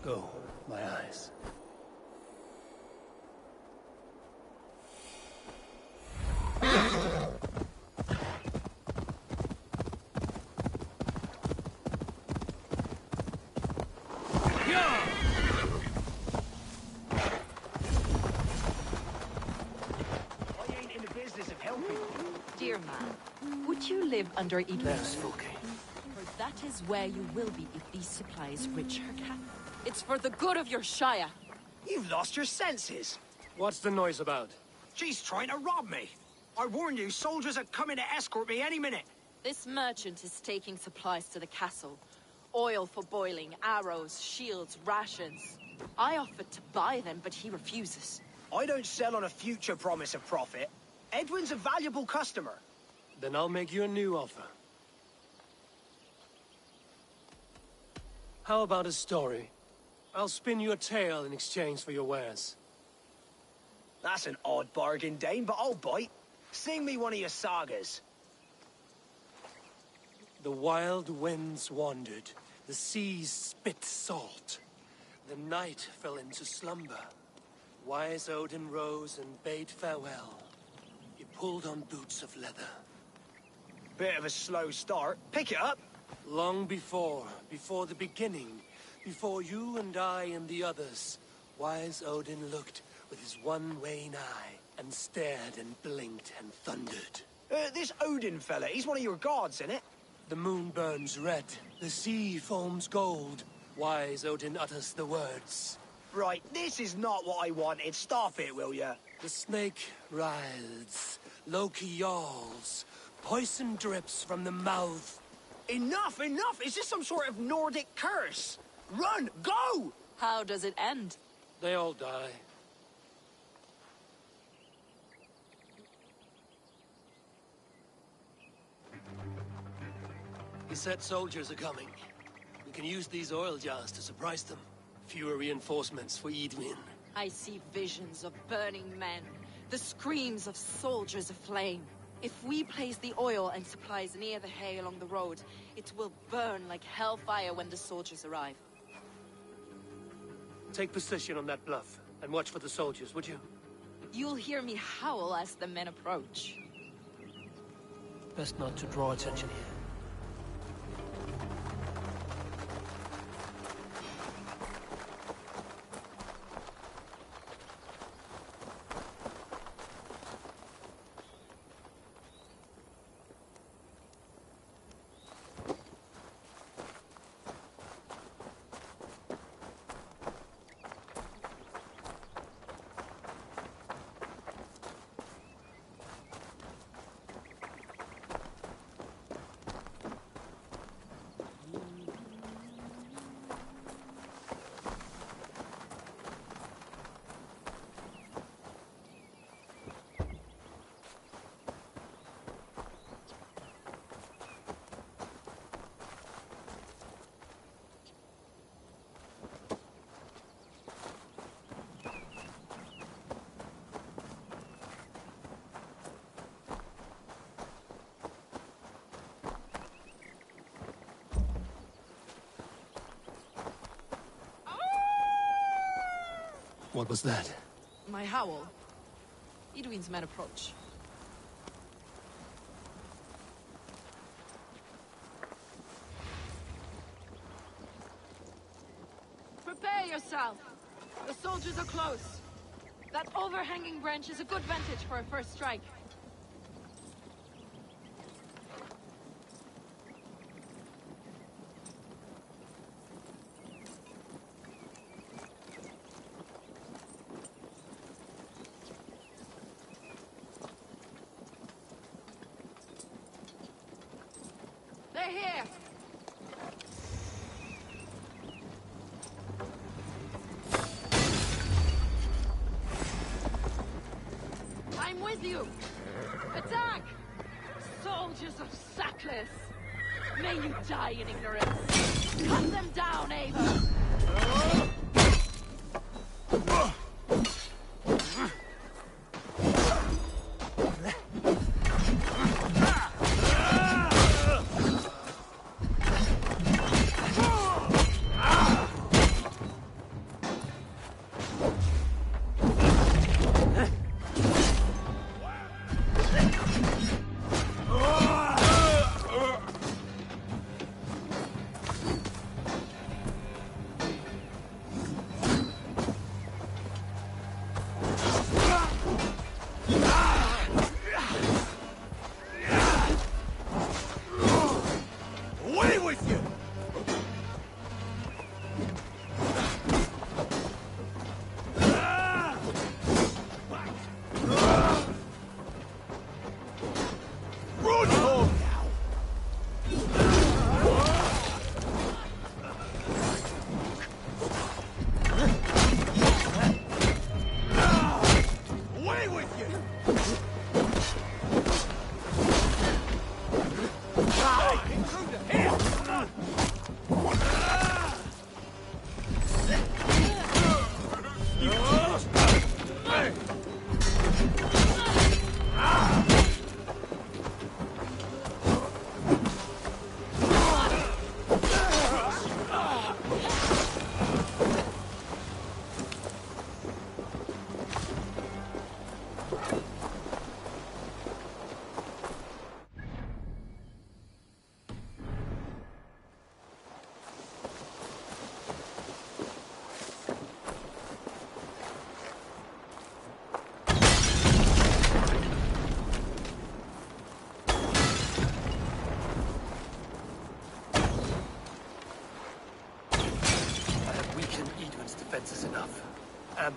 C: Go, my eyes.
L: Dear man, would you live under Idris?
C: There's Fulke.
L: For that is where you will be if these supplies reach her camp. It's for the good of your Shire.
A: You've lost your senses.
C: What's the noise about?
A: She's trying to rob me. I warned you, soldiers are coming to escort me any minute.
L: This merchant is taking supplies to the castle. Oil for boiling, arrows, shields, rations. I offered to buy them, but he refuses.
A: I don't sell on a future promise of profit. Edwin's a valuable customer.
C: Then I'll make you a new offer. How about a story? I'll spin you a tale in exchange for your wares.
A: That's an odd bargain, Dane, but I'll bite. Sing me one of your sagas.
C: The wild winds wandered, the seas spit salt. The night fell into slumber. Wise Odin rose and bade farewell. He pulled on boots of leather.
A: Bit of a slow start. Pick it up.
C: Long before the beginning, before you and I and the others, Wise Odin looked with his one-wane eye and stared and blinked and thundered.
A: This Odin fella, he's one of your gods, isn't it?
C: The moon burns red, the sea foams gold. Wise Odin utters the words.
A: Right, this is not what I wanted. Stop it, will ya?
C: The snake writhes, Loki yawls, poison drips from the mouth.
A: Enough, enough! Is this some sort of Nordic curse? Run! Go!
L: How does it end?
C: They all die. He said soldiers are coming. We can use these oil jars to surprise them. Fewer reinforcements for Edwin.
L: I see visions of burning men, the screams of soldiers aflame. If we place the oil and supplies near the hay along the road, it will burn like hellfire when the soldiers arrive.
C: Take position on that bluff, and watch for the soldiers, would you?
L: You'll hear me howl as the men approach.
C: Best not to draw attention here. What was that?
L: My howl. Edwin's men approach. Prepare yourself. The soldiers are close. That overhanging branch is a good vantage for a first strike. They're here! I'm with you! Attack! Soldiers of Sackless! May you die in ignorance! Cut them down, Ava!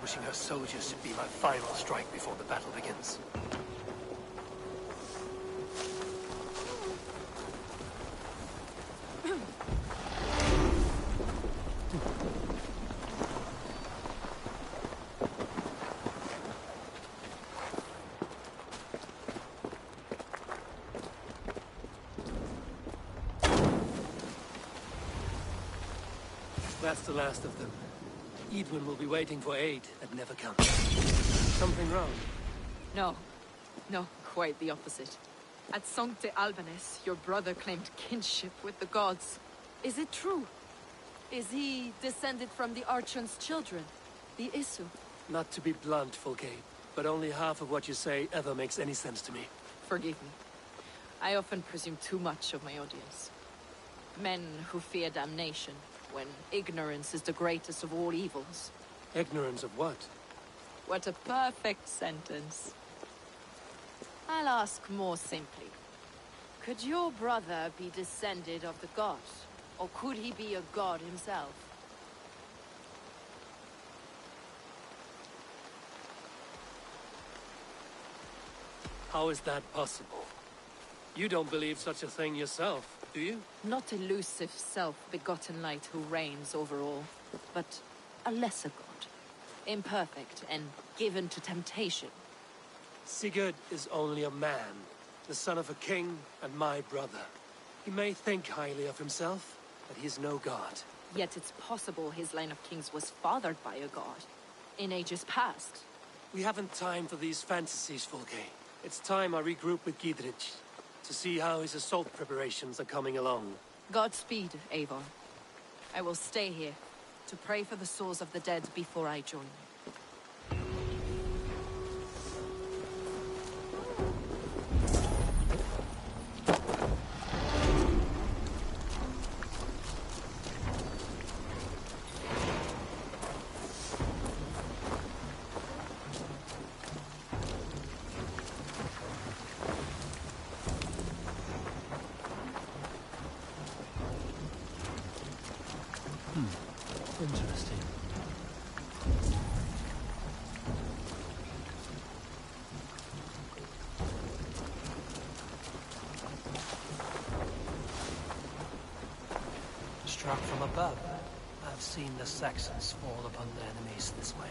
C: ambushing her soldiers should be my final strike before the battle begins. That's the last of them. Edwin will be waiting for aid that never comes. Something wrong?
L: No. No, quite the opposite. At Sancte Albanus, your brother claimed kinship with the gods. Is it true? Is he descended from the Archon's children, the Isu?
C: Not to be blunt, Fulke, but only half of what you say ever makes any sense to me.
L: Forgive me. I often presume too much of my audience. Men who fear damnation, when ignorance is the greatest of all evils.
C: Ignorance of what?
L: What a perfect sentence. I'll ask more simply. Could your brother be descended of the gods? Or could he be a god himself?
C: How is that possible? You don't believe such a thing yourself, do you?
L: Not elusive self-begotten light who reigns over all, but a lesser god. Imperfect and given to temptation.
C: Sigurd is only a man, the son of a king and my brother. He may think highly of himself, but he is no god.
L: Yet it's possible his line of kings was fathered by a god, in ages past.
C: We haven't time for these fantasies, Fulke. It's time I regroup with Gidrich, to see how his assault preparations are coming along.
L: Godspeed, Eivor. I will stay here, to pray for the souls of the dead before I join you.
C: Interesting. Struck from above, I've seen the Saxons fall upon their enemies this way.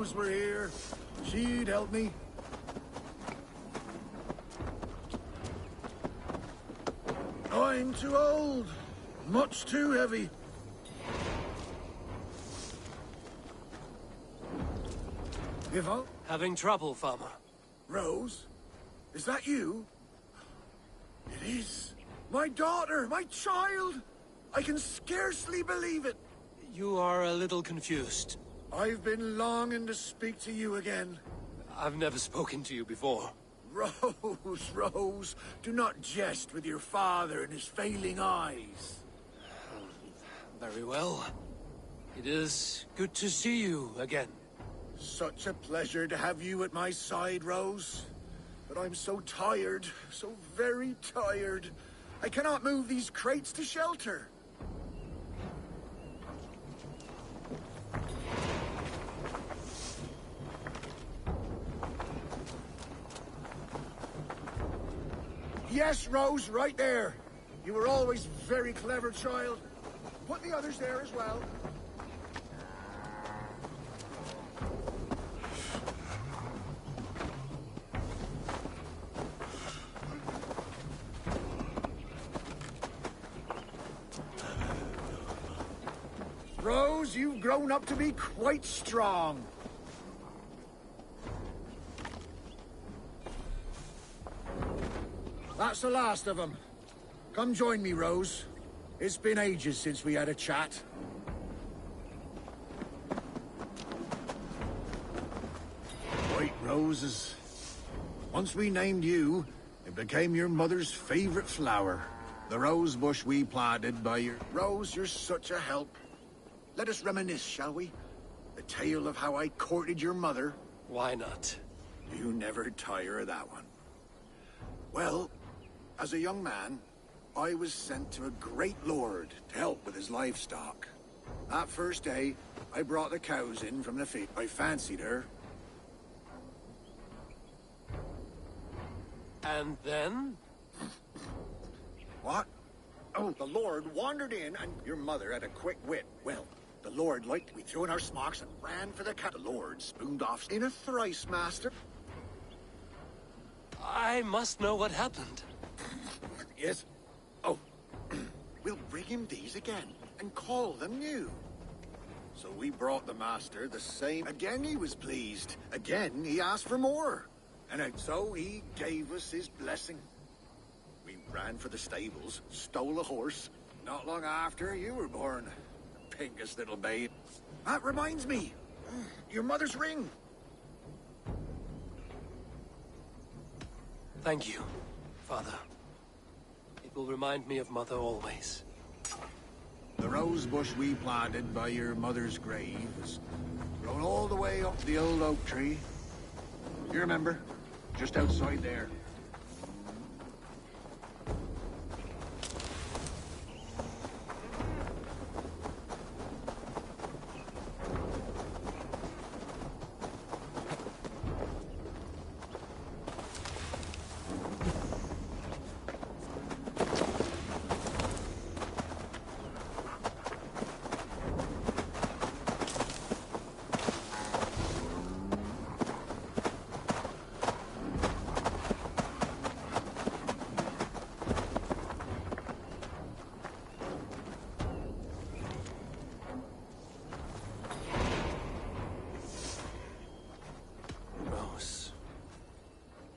Q: Rose were here, she'd help me. I'm too old. Much too heavy. If I...
C: Having trouble, farmer.
Q: Rose? Is that you? It is. My daughter! My child! I can scarcely believe it.
C: You are a little confused.
Q: I've been longing to speak to you again.
C: I've never spoken to you before.
Q: Rose, Rose, do not jest with your father and his failing eyes.
C: Very well. It is good to see you again.
Q: Such a pleasure to have you at my side, Rose. But I'm so tired, so very tired. I cannot move these crates to shelter. Yes, Rose, right there. You were always very clever, child. Put the others there as well. Rose, you've grown up to be quite strong. That's the last of them. Come join me, Rose. It's been ages since we had a chat. White roses. Once we named you, it became your mother's favorite flower. The rose bush we planted by your... Rose, you're such a help. Let us reminisce, shall we? The tale of how I courted your mother.
C: Why not?
Q: You never tire of that one. Well, as a young man, I was sent to a great lord to help with his livestock. That first day, I brought the cows in from the field. I fancied her.
C: And then?
Q: What? Oh, the lord wandered in and your mother had a quick wit. Well, the lord liked we threw in our smocks and ran for the cat. The lord spooned off in a thrice, master.
C: I must know what happened.
Q: Yes. Oh, we'll bring him these again and call them new. So we brought the master the same. Again he was pleased. Again he asked for more. And so he gave us his blessing. We ran for the stables, stole a horse. Not long after you were born. Pinkest little babe. That reminds me. Your mother's ring.
C: Thank you, Father. It will remind me of Mother always.
Q: The rose bush we planted by your mother's grave has grown all the way up the old oak tree. You remember? Just outside there.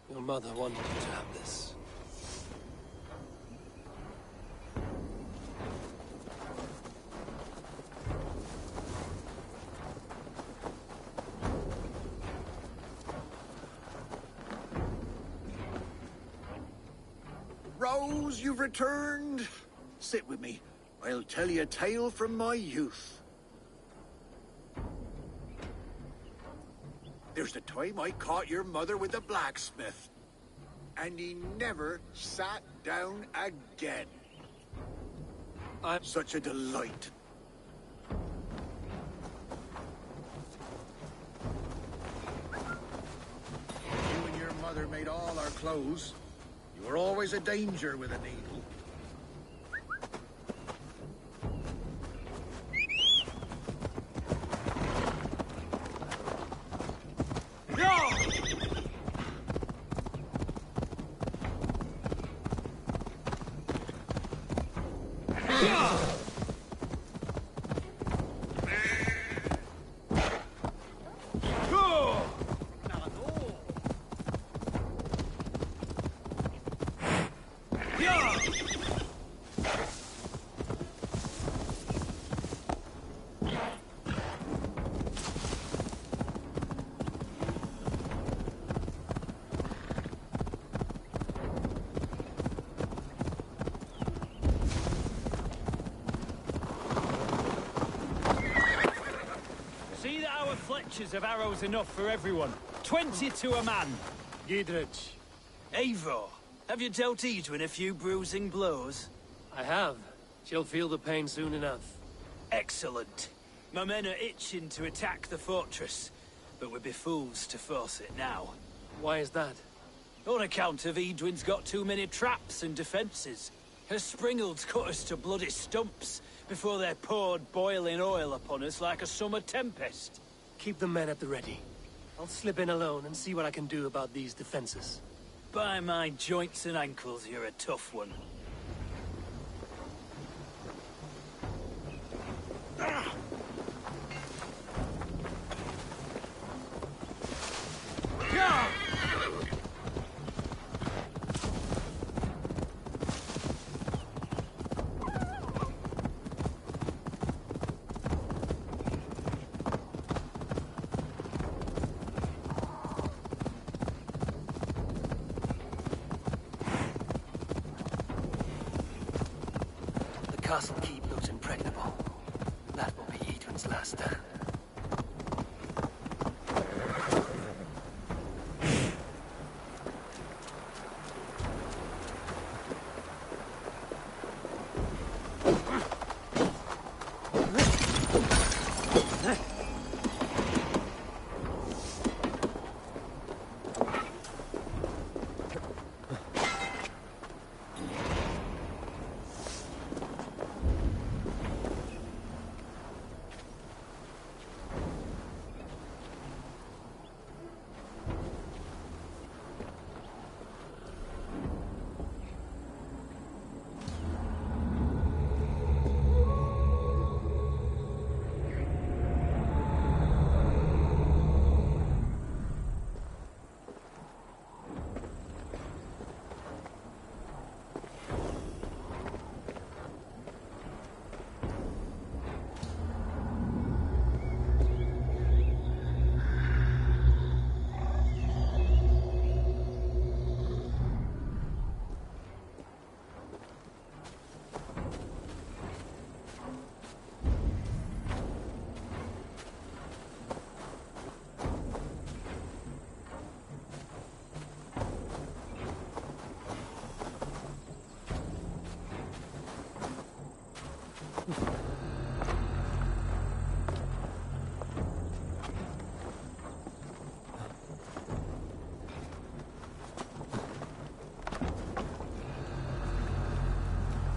C: Your mother wanted you to have this.
Q: Rose, you've returned. Sit with me. I'll tell you a tale from my youth. There's the time I caught your mother with the blacksmith. And he never sat down again. I'm such a delight. You and your mother made all our clothes. You were always a danger with a needle.
O: Fletchers of arrows enough for everyone. 20 to a man.
C: Gidrich.
O: Eivor, have you dealt Edwin a few bruising blows?
C: I have. She'll feel the pain soon enough.
O: Excellent. My men are itching to attack the fortress, but we'd be fools to force it now.
C: Why is that?
O: On account of Edwin's got too many traps and defenses. Her springalds cut us to bloody stumps before they poured boiling oil upon us like a summer tempest.
C: Keep the men at the ready. I'll slip in alone and see what I can do about these defenses.
O: By my joints and ankles, you're a tough one.
C: Castle keep looks impregnable. That will be Edwin's last stand.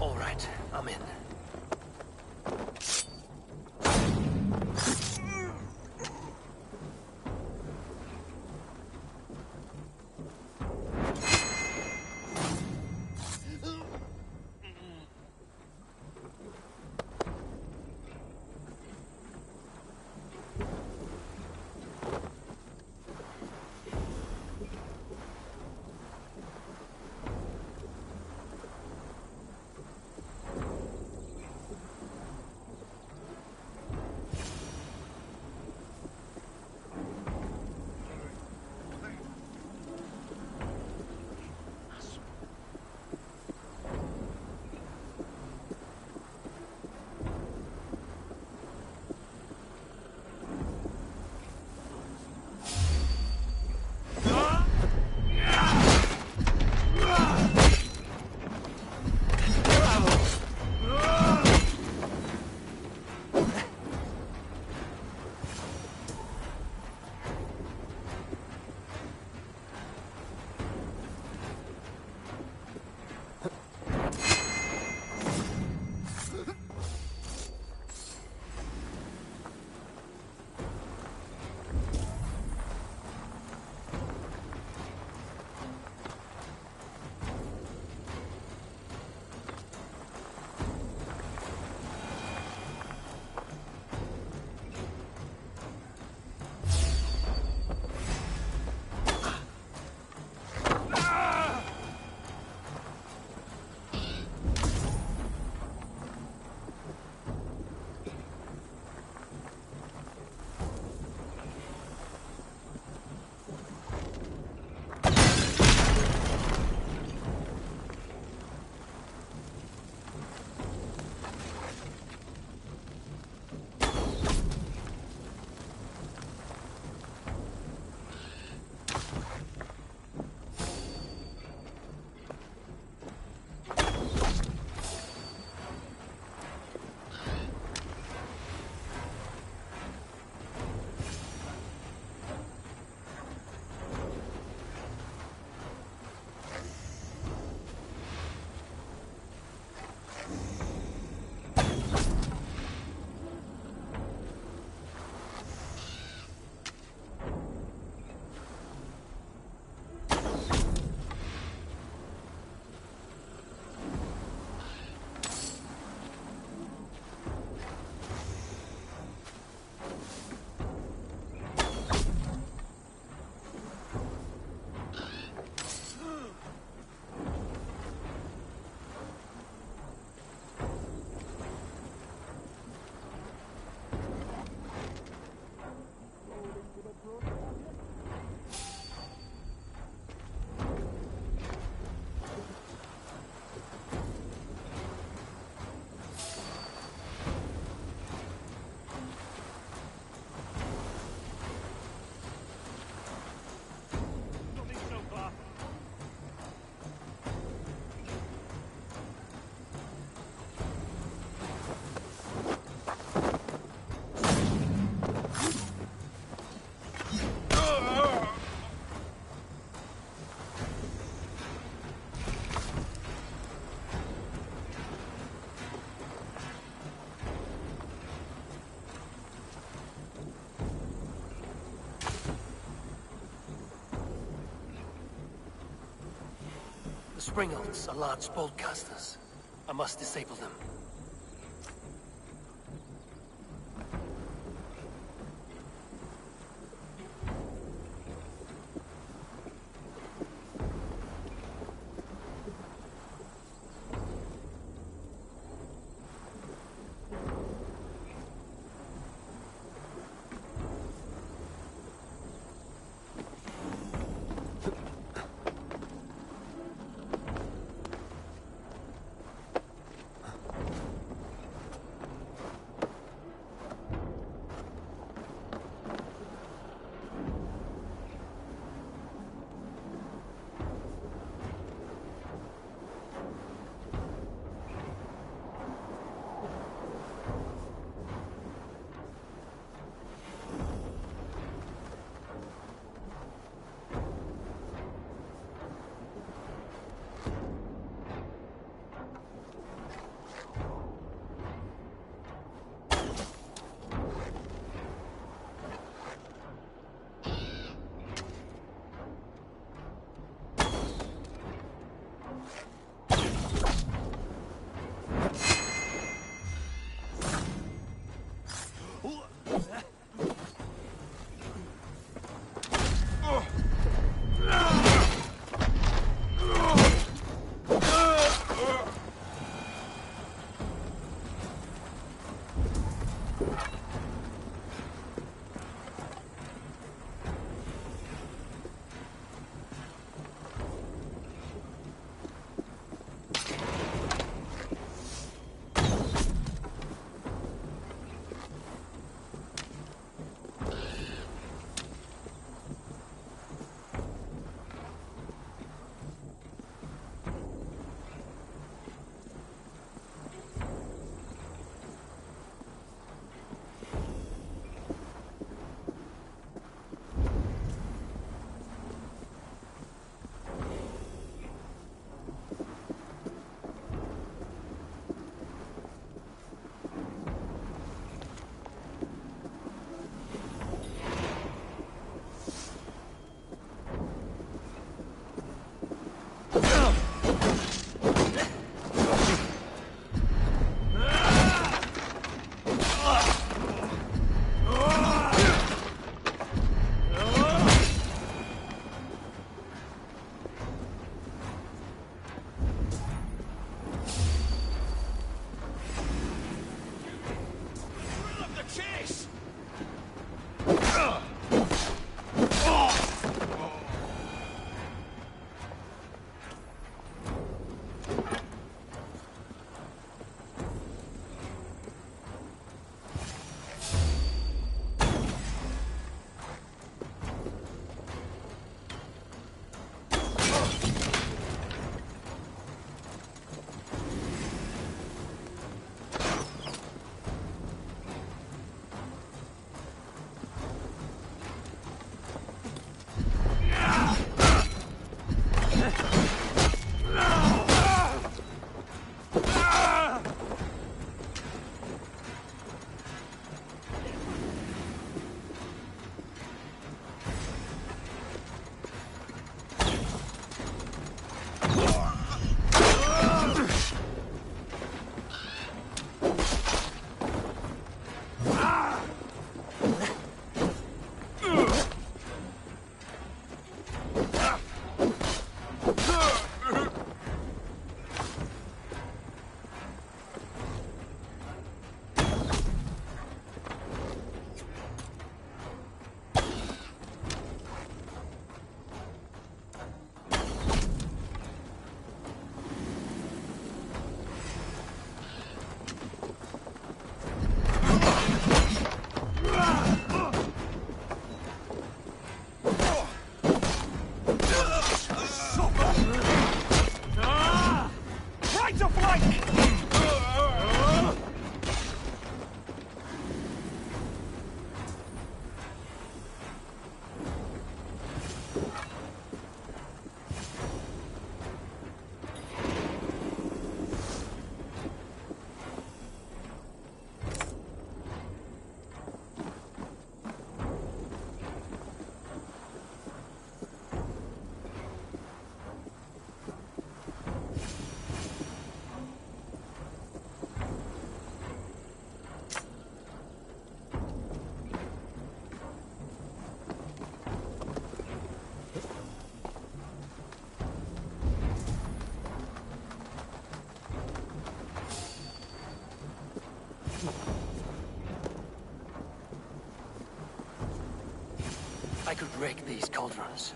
C: All right, I'm in. Springolds are large boltcasters. I must disable them. I could break these cauldrons.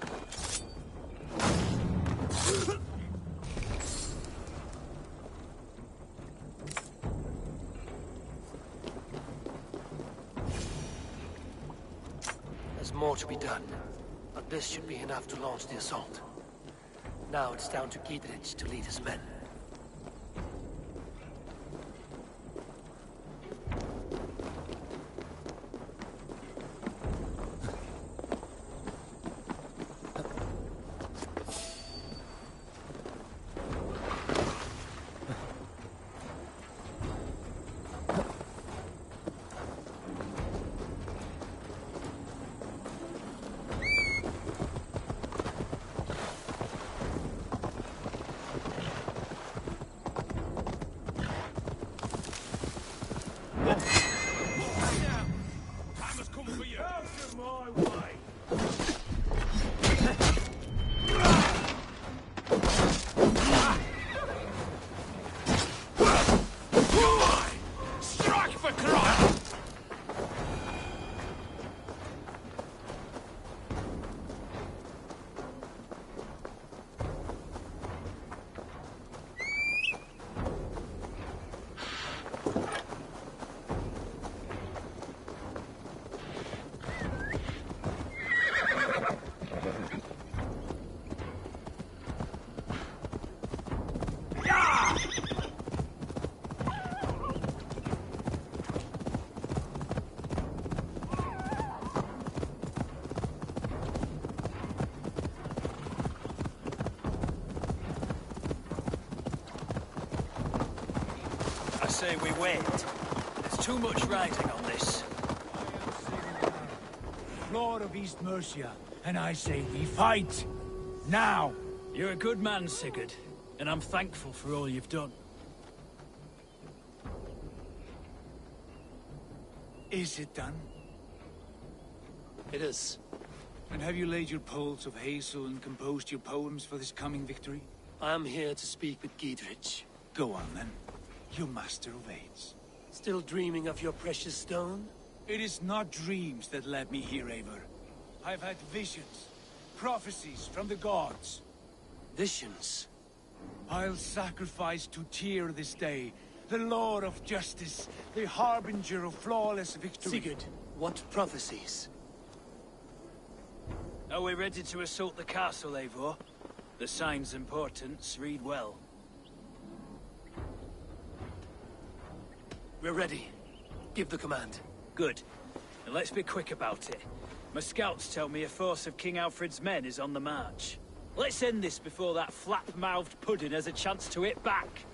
C: There's more to be done, but this should be enough to launch the assault. Now it's down to Giedrich to lead his men.
O: I say we wait. There's too much riding on this.
I: Lord of East Mercia, and I say we fight! Now!
O: You're a good man, Sigurd, and I'm thankful for all you've done.
I: Is it done?
C: It is.
I: And have you laid your poles of hazel and composed your poems for this coming victory?
C: I am here to speak with Giedrich.
I: Go on, then. Your master obeys.
C: Still dreaming of your precious stone?
I: It is not dreams that led me here, Eivor. I've had visions, prophecies from the gods.
C: Visions?
I: I'll sacrifice to Tyr this day, the Lord of Justice, the harbinger of flawless victory.
C: Sigurd, what prophecies?
O: Are we ready to assault the castle, Eivor? The sign's importance, read well.
C: We're ready. Give the command.
O: Good. And let's be quick about it. My scouts tell me a force of King Alfred's men is on the march. Let's end this before that flap-mouthed pudding has a chance to hit back.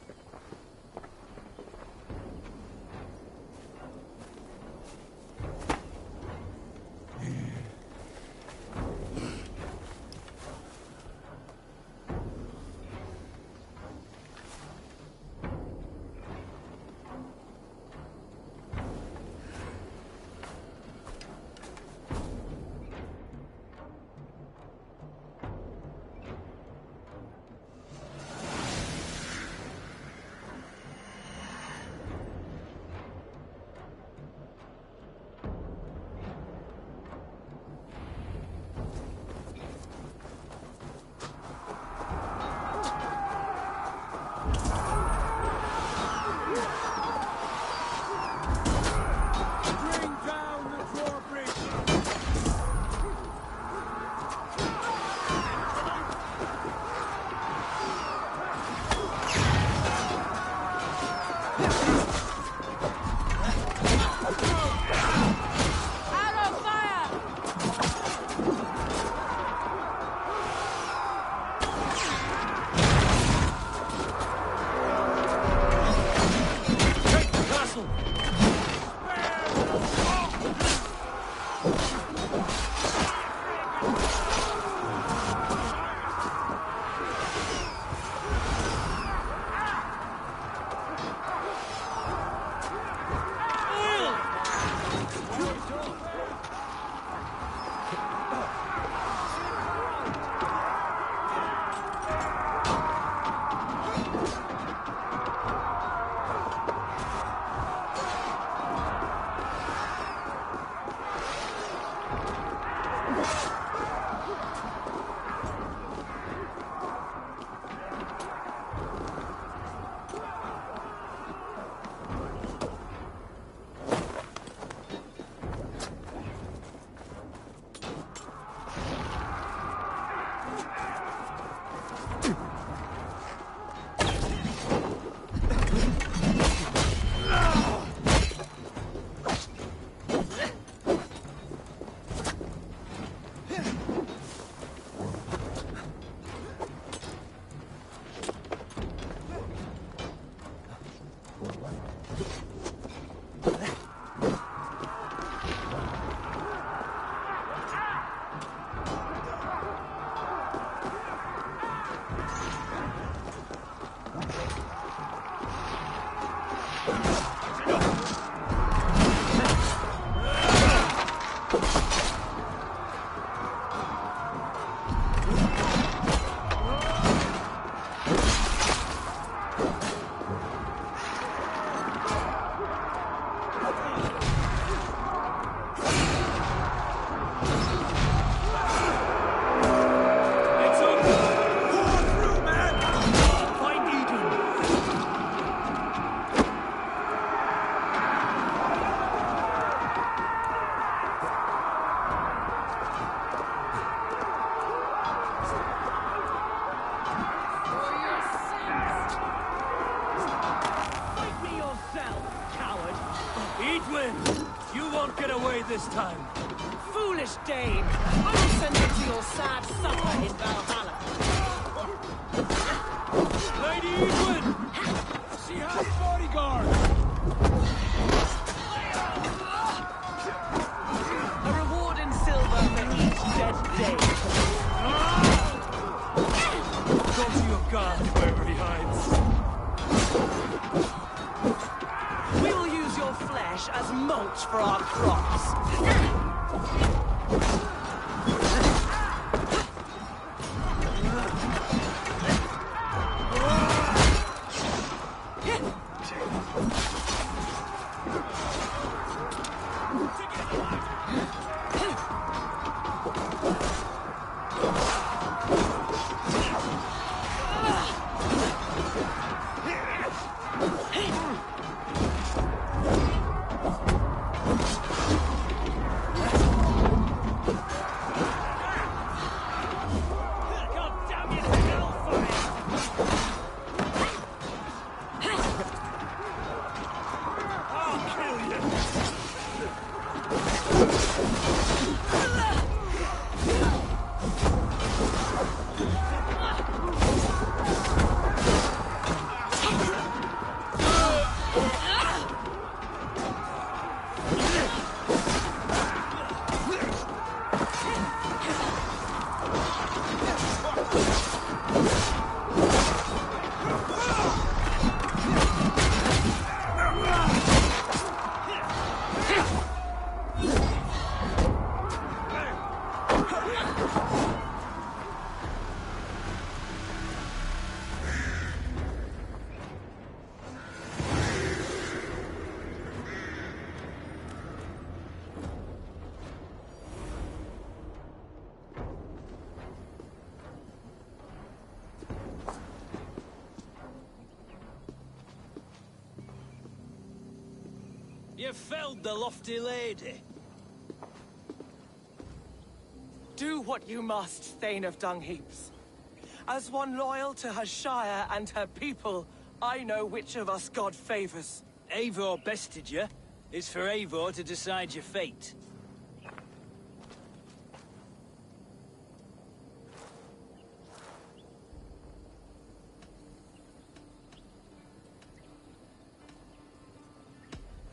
C: Edwin! You won't get away this time.
N: Foolish Dane! I will send you to your sad supper in Valhalla.
C: Lady Edwin!
B: She has bodyguard!
N: A reward in silver for each dead Dane.
C: Go to your guard wherever he hides.
N: We will use your flesh as mulch for our crops.
O: You felled the lofty lady.
N: Do what you must, Thane of Dungheaps. As one loyal to her shire and her people, I know which of us God favors.
O: Eivor bested you. It's for Eivor to decide your fate.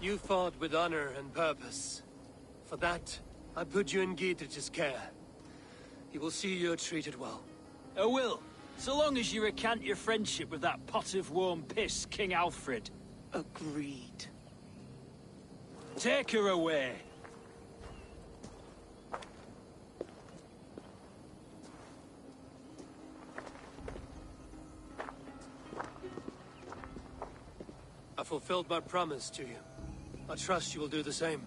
C: You fought with honor and purpose. For that, I put you in Gietrich's care. He will see you're treated well.
O: I will, so long as you recant your friendship with that pot of warm piss, King Alfred.
N: Agreed.
O: Take her away.
C: I fulfilled my promise to you. I trust you will do the same.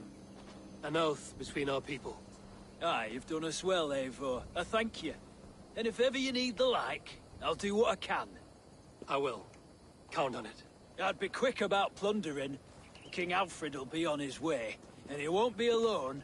C: An oath between our people.
O: Aye, you've done us well, Eivor. I thank you. And if ever you need the like, I'll do what I can.
C: I will. Count on it.
O: I'd be quick about plundering. King Alfred will be on his way, and he won't be alone.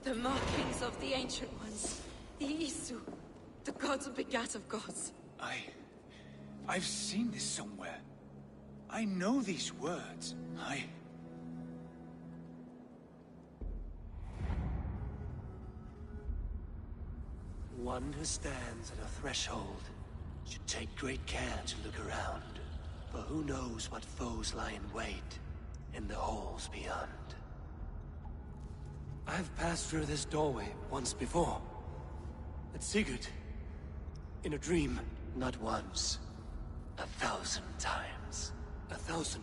L: The markings of the Ancient Ones. The Isu. The gods begat of gods.
I: I've seen this somewhere. I know these words.
C: One who stands at a threshold should take great care to look around, for who knows what foes lie in wait in the halls beyond. I've passed through this doorway once before. At Sigurd. In a dream. Not once. 1,000 times. 1,000.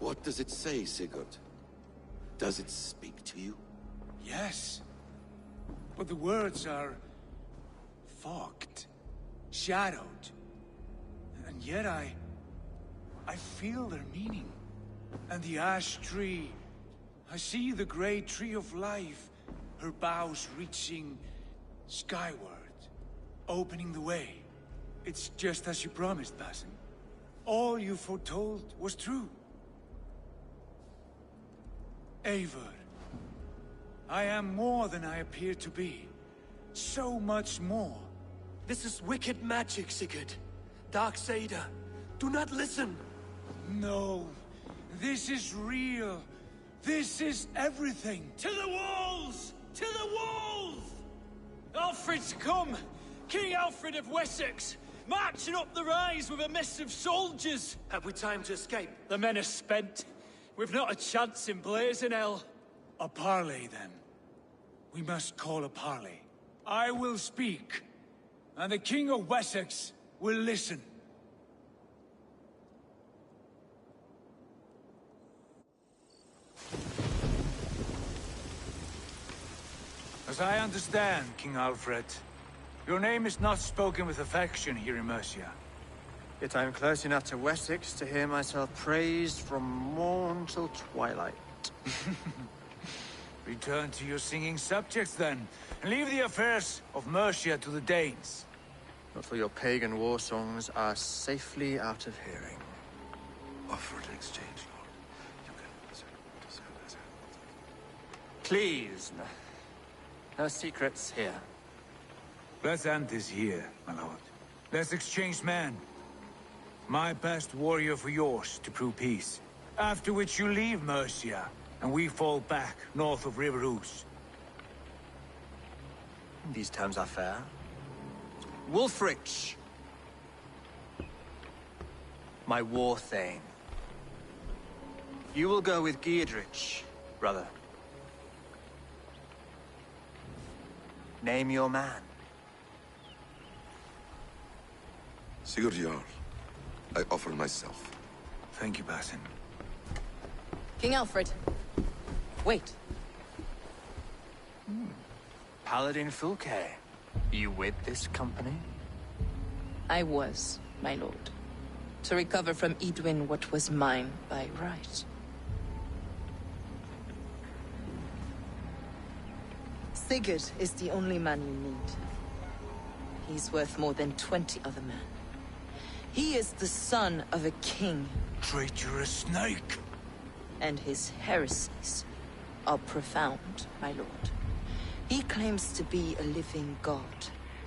J: What does it say, Sigurd? Does it speak to you?
I: Yes. But the words are fogged, shadowed. And yet I feel their meaning. And the ash tree, I see the great tree of life, her boughs reaching skyward, opening the way. It's just as you promised, Basim. All you foretold was true. Eivor, I am more than I appear to be. So much more.
C: This is wicked magic, Sigurd. Darksader. Do not listen.
I: No. This is real. This is everything.
O: To the walls! To the walls! Alfred's come! King Alfred of Wessex! Marching up the rise with a mess of soldiers!
C: Have we time to escape?
O: The men are spent. We've not a chance in blazing hell.
I: A parley, then. We must call a parley. I will speak, and the King of Wessex will listen. As I understand, King Alfred, your name is not spoken with affection here in Mercia.
R: Yet I am close enough to Wessex to hear myself praised from morn till twilight.
I: Return to your singing subjects, then, and leave the affairs of Mercia to the Danes.
R: Not till your pagan war songs are safely out of hearing.
J: Offer an exchange, Lord.
R: Please, no secrets here.
I: Let's end this here, my lord. Let's exchange men. My best warrior for yours to prove peace. After which you leave Mercia, and we fall back north of River Ouse.
R: These terms are fair. Wulfrich, my war thane. You will go with Giedrich, brother. Name your man.
J: Sigurd Jarl, I offer myself.
I: Thank you, Basin.
L: King Alfred. Wait.
R: Paladin Fulke, you with this company?
L: I was, my lord. To recover from Edwin what was mine by right. Sigurd is the only man you need. He's worth more than 20 other men. He is the son of a king.
I: Traitorous snake!
L: And his heresies are profound, my lord. He claims to be a living god.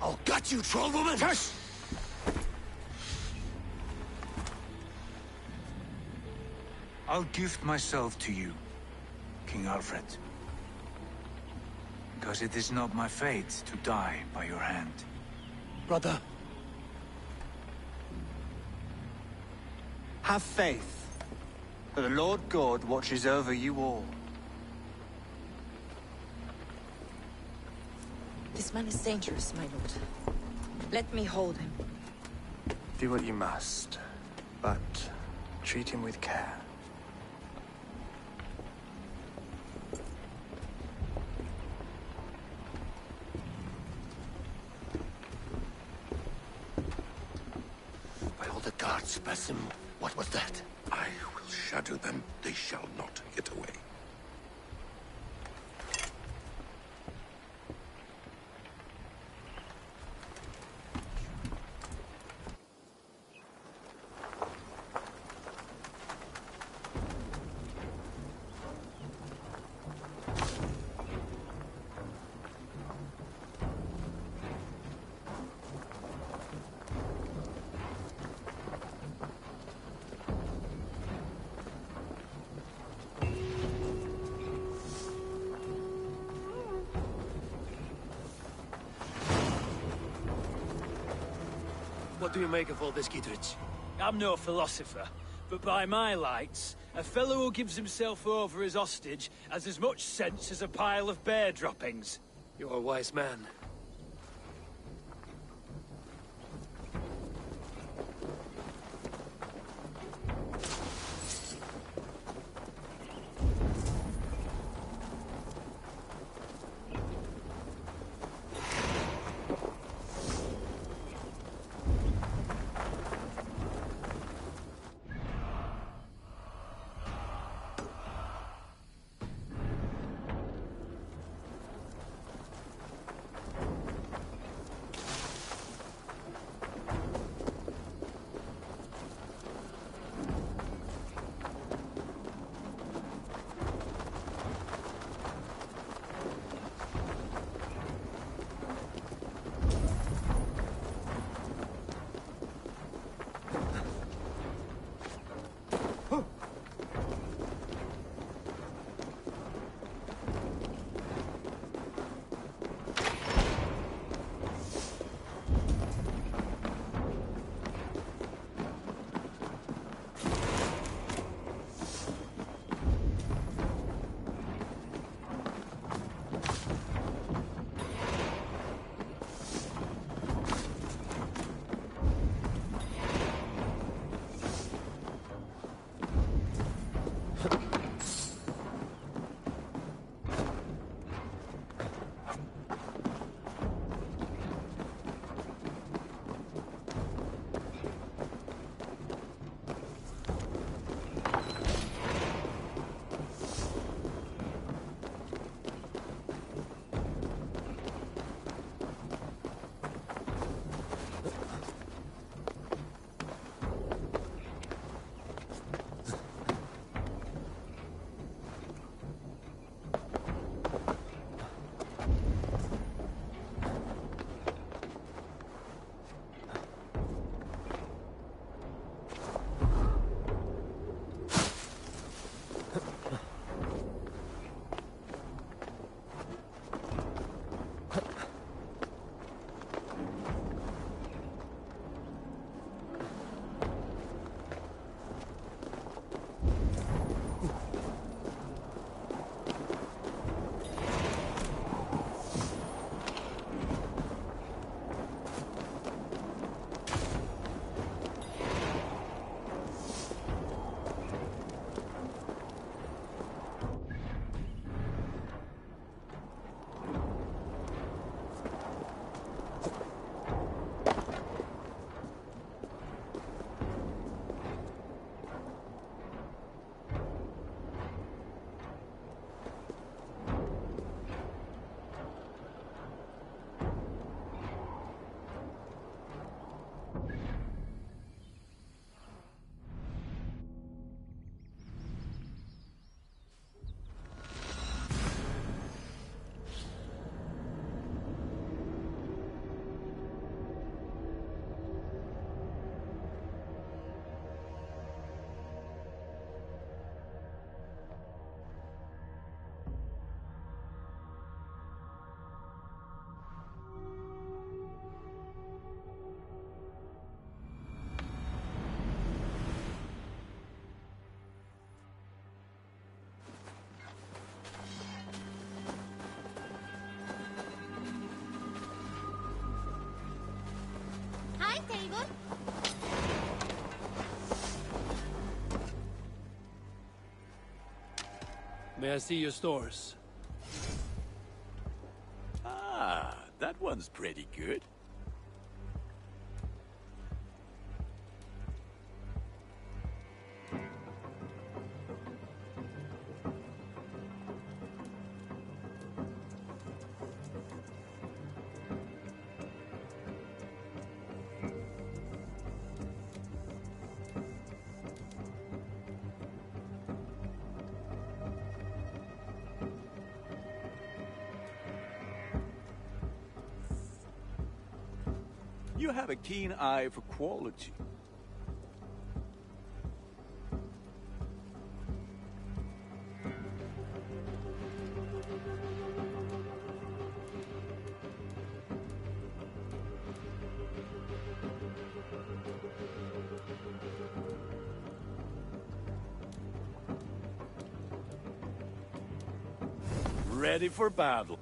P: I'll gut you, troll woman!
I: Hush! I'll gift myself to you, King Alfred. Because it is not my fate to die by your hand.
C: Brother.
R: Have faith, for the Lord God watches over you all.
L: This man is dangerous, my lord. Let me hold him.
R: Do what you must, but treat him with care.
P: By all the gods, Basim, what was that?
J: I will shadow them. They shall not get away.
C: What do you make of all this, Giedrich?
O: I'm no philosopher, but by my lights, a fellow who gives himself over as hostage has as much sense as a pile of bear droppings.
C: You're a wise man.
S: good?
C: May I see your stores?
T: Ah, that one's pretty good. You have a keen eye for quality. Ready for battle.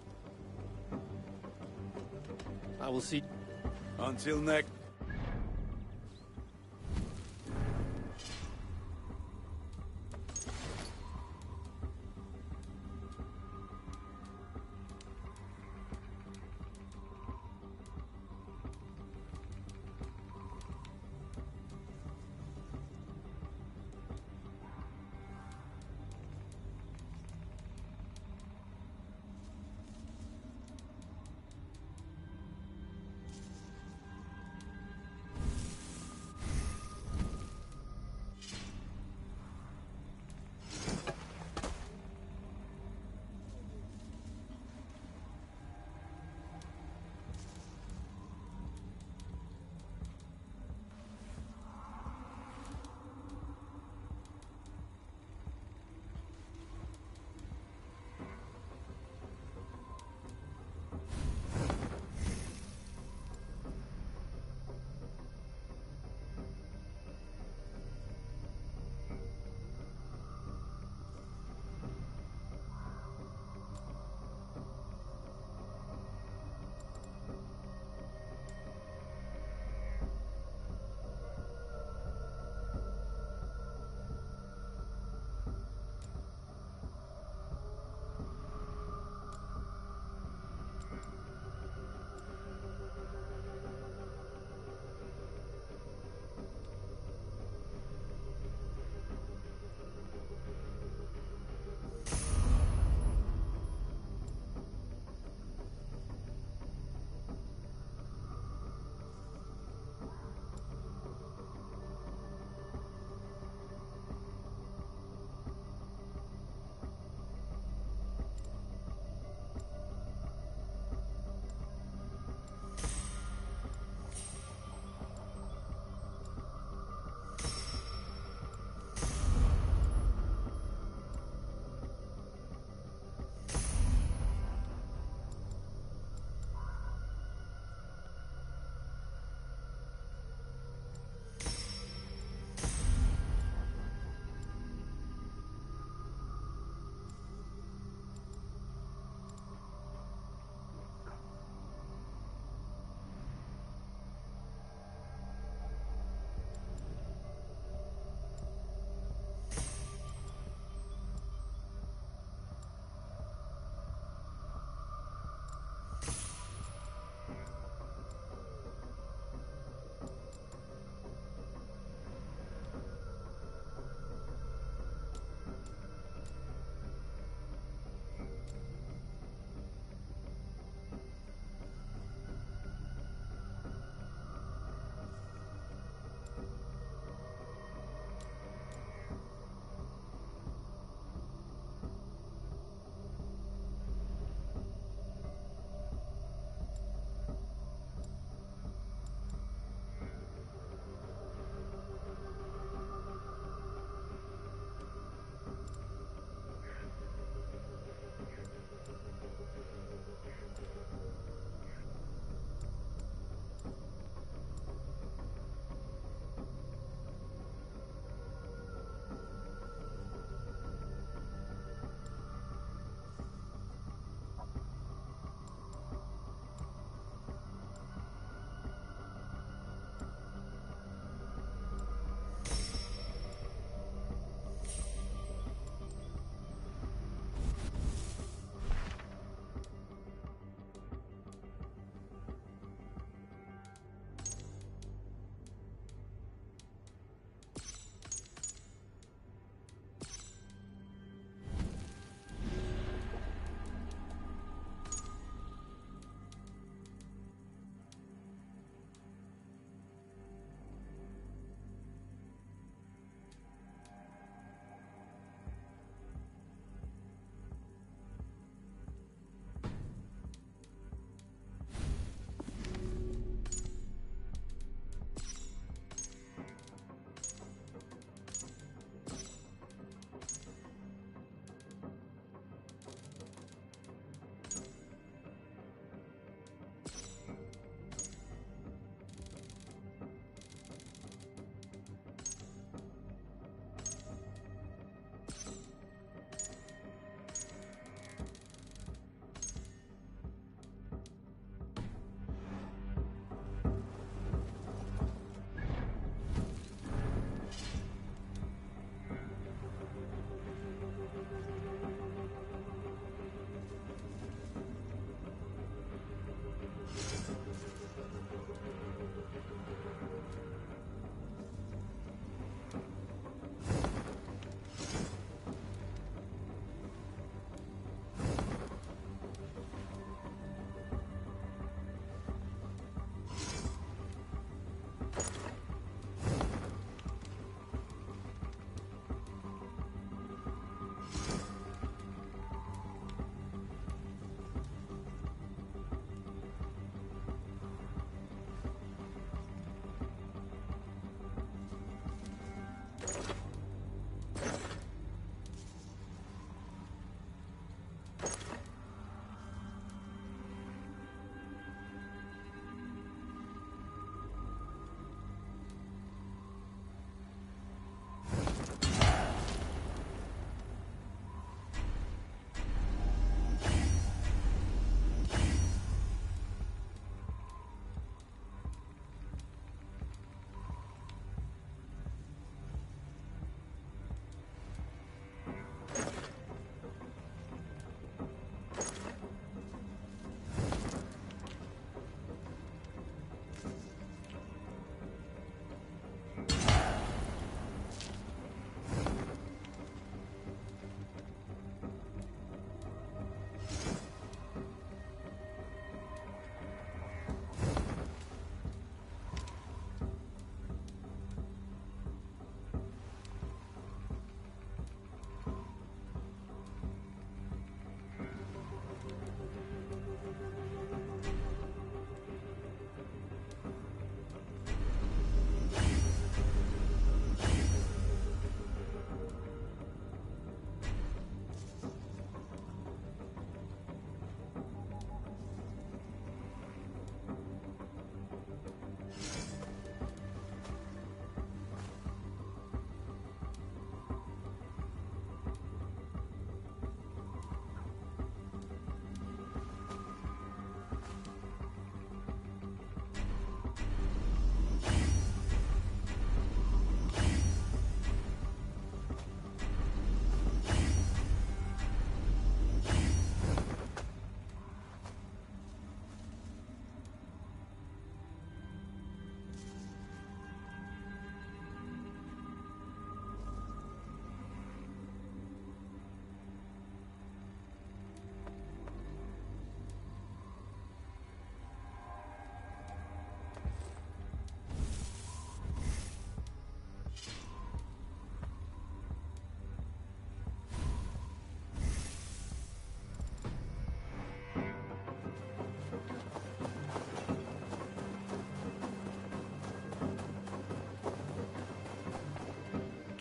C: I will see.
T: Until next.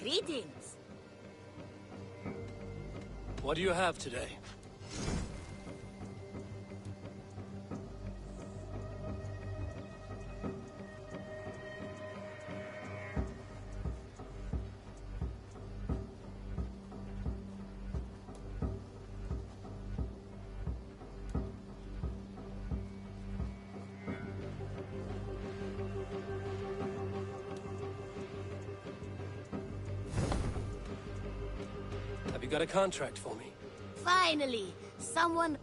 M: Greetings.
C: What do you have today? Have you got a contract for me?
M: Finally, someone...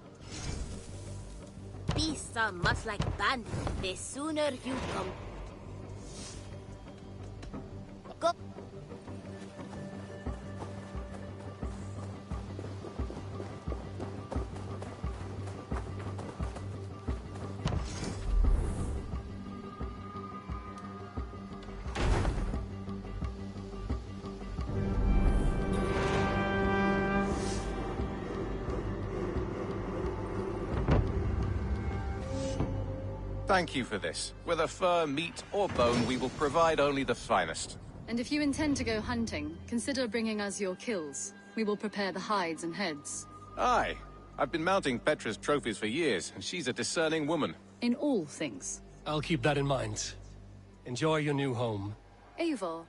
M: Beasts are much like bandits. The sooner you come... Go...
S: Thank you for this. Whether fur, meat, or bone, we will provide only the finest.
U: And if you intend to go hunting, consider bringing us your kills. We will prepare the hides and heads.
S: Aye. I've been mounting Petra's trophies for years, and she's a discerning woman.
U: In all things.
C: I'll keep that in mind. Enjoy your new home.
U: Eivor,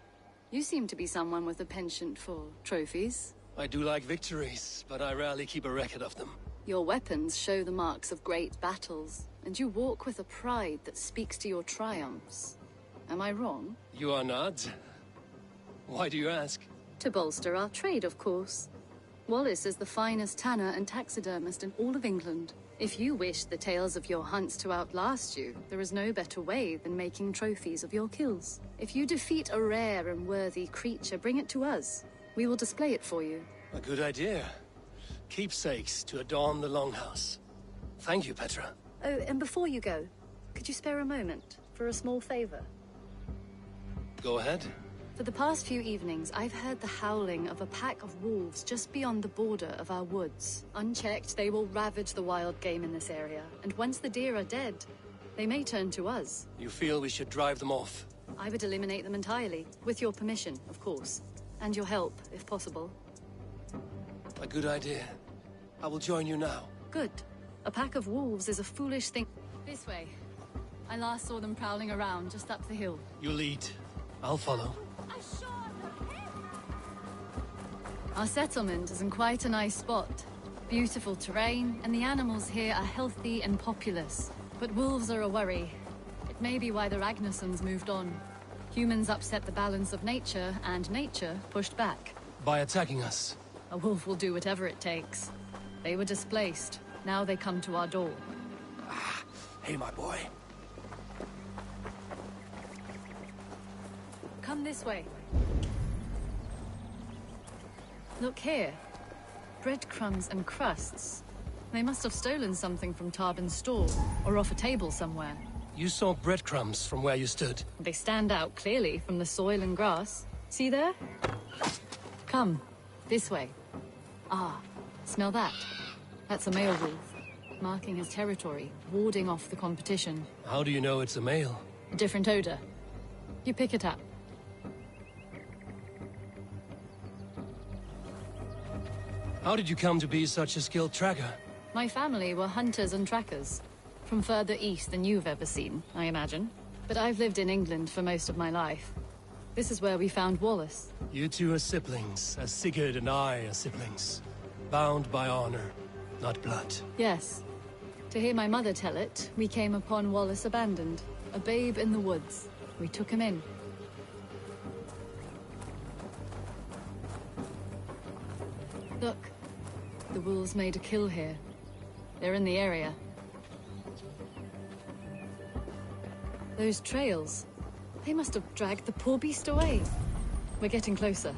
U: you seem to be someone with a penchant for trophies.
C: I do like victories, but I rarely keep a record of them.
U: Your weapons show the marks of great battles, and you walk with a pride that speaks to your triumphs. Am I wrong?
C: You are not. Why do you ask?
U: To bolster our trade, of course. Wallace is the finest tanner and taxidermist in all of England. If you wish the tales of your hunts to outlast you, there is no better way than making trophies of your kills. If you defeat a rare and worthy creature, bring it to us. We will display it for you.
C: A good idea. Keepsakes to adorn the longhouse. Thank you, Petra.
U: Oh, and before you go, could you spare a moment for a small favor?
C: Go ahead.
U: For the past few evenings, I've heard the howling of a pack of wolves just beyond the border of our woods. Unchecked, they will ravage the wild game in this area, and once the deer are dead, they may turn to us.
C: You feel we should drive them off?
U: I would eliminate them entirely, with your permission, of course. And your help, if possible.
C: A good idea. I will join you now.
U: Good. A pack of wolves is a foolish thing. This way. I last saw them prowling around just up the hill.
C: You lead. I'll follow.
U: Our settlement is in quite a nice spot. Beautiful terrain, and the animals here are healthy and populous. But wolves are a worry. It may be why the Ragnarsons moved on. Humans upset the balance of nature, and nature pushed back.
C: By attacking us?
U: A wolf will do whatever it takes. They were displaced. Now they come to our door.
C: Hey, my boy.
U: Come this way. Look here. Breadcrumbs and crusts. They must have stolen something from Tarbin's store, or off a table somewhere.
C: You saw breadcrumbs from where you stood.
U: They stand out clearly from the soil and grass. See there? Come. This way. Ah, smell that? That's a male wolf, marking his territory, warding off the competition.
C: How do you know it's a male?
U: A different odor. You pick it up.
C: How did you come to be such a skilled tracker?
U: My family were hunters and trackers. From further east than you've ever seen, I imagine. But I've lived in England for most of my life. This is where we found Wallace.
C: You two are siblings, as Sigurd and I are siblings. Bound by honor, not blood.
U: Yes. To hear my mother tell it, we came upon Wallace abandoned, a babe in the woods. We took him in. Look, the wolves made a kill here. They're in the area. Those trails, they must have dragged the poor beast away. We're getting closer.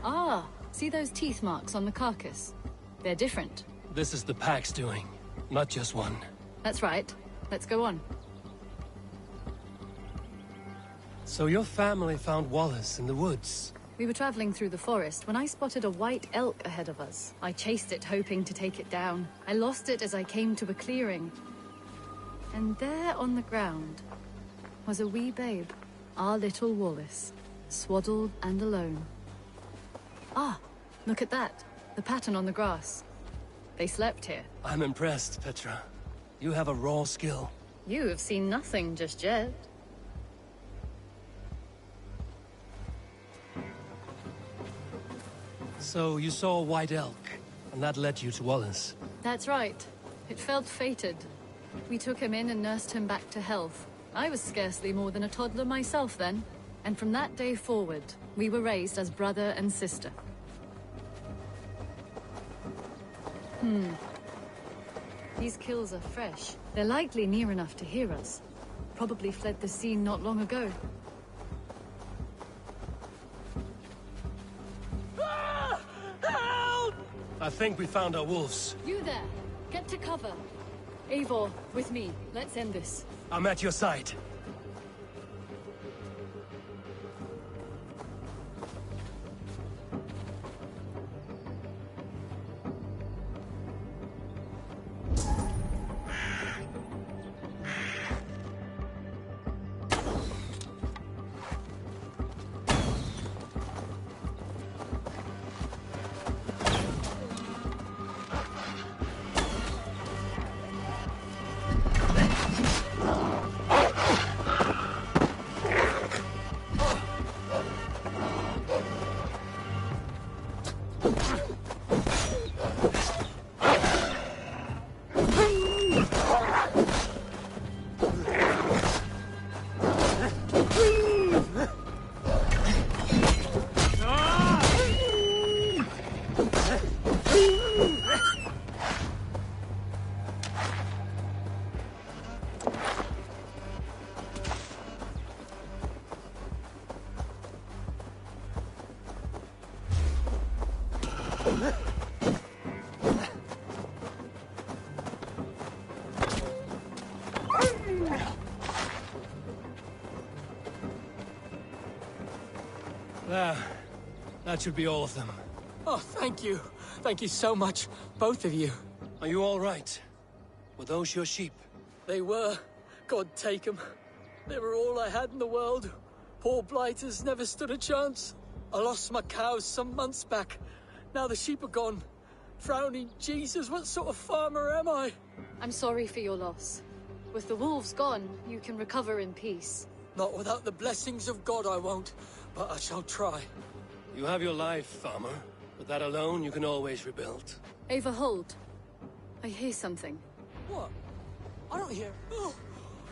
U: Ah, see those teeth marks on the carcass? They're different.
C: This is the pack's doing, not just one.
U: That's right. Let's go on.
C: So your family found Wallace in the woods?
U: We were traveling through the forest when I spotted a white elk ahead of us. I chased it, hoping to take it down. I lost it as I came to a clearing. And there on the ground, was a wee babe, our little Wallace, swaddled and alone. Ah, look at that. The pattern on the grass. They slept here.
C: I'm impressed, Petra. You have a raw skill.
U: You have seen nothing just yet.
C: So you saw a white elk, and that led you to Wallace.
U: That's right. It felt fated. We took him in and nursed him back to health. I was scarcely more than a toddler myself then. And from that day forward, we were raised as brother and sister. These kills are fresh. They're likely near enough to hear us. Probably fled the scene not long ago.
C: Help! I think we found our wolves.
U: You there! Get to cover. Eivor, with me. Let's end this.
C: I'm at your side. There. That should be all of them.
N: Oh, thank you. Thank you so much, both of you.
C: Are you all right? Were those your sheep?
N: They were. God take them. They were all I had in the world. Poor blighters never stood a chance. I lost my cows some months back. Now the sheep are gone. Frowning Jesus, what sort of farmer am I?
U: I'm sorry for your loss. With the wolves gone, you can recover in peace.
N: Not without the blessings of God I won't, but I shall try.
C: You have your life, farmer. With that alone, you can always rebuild.
U: Ava, hold. I hear something.
N: What? I don't hear...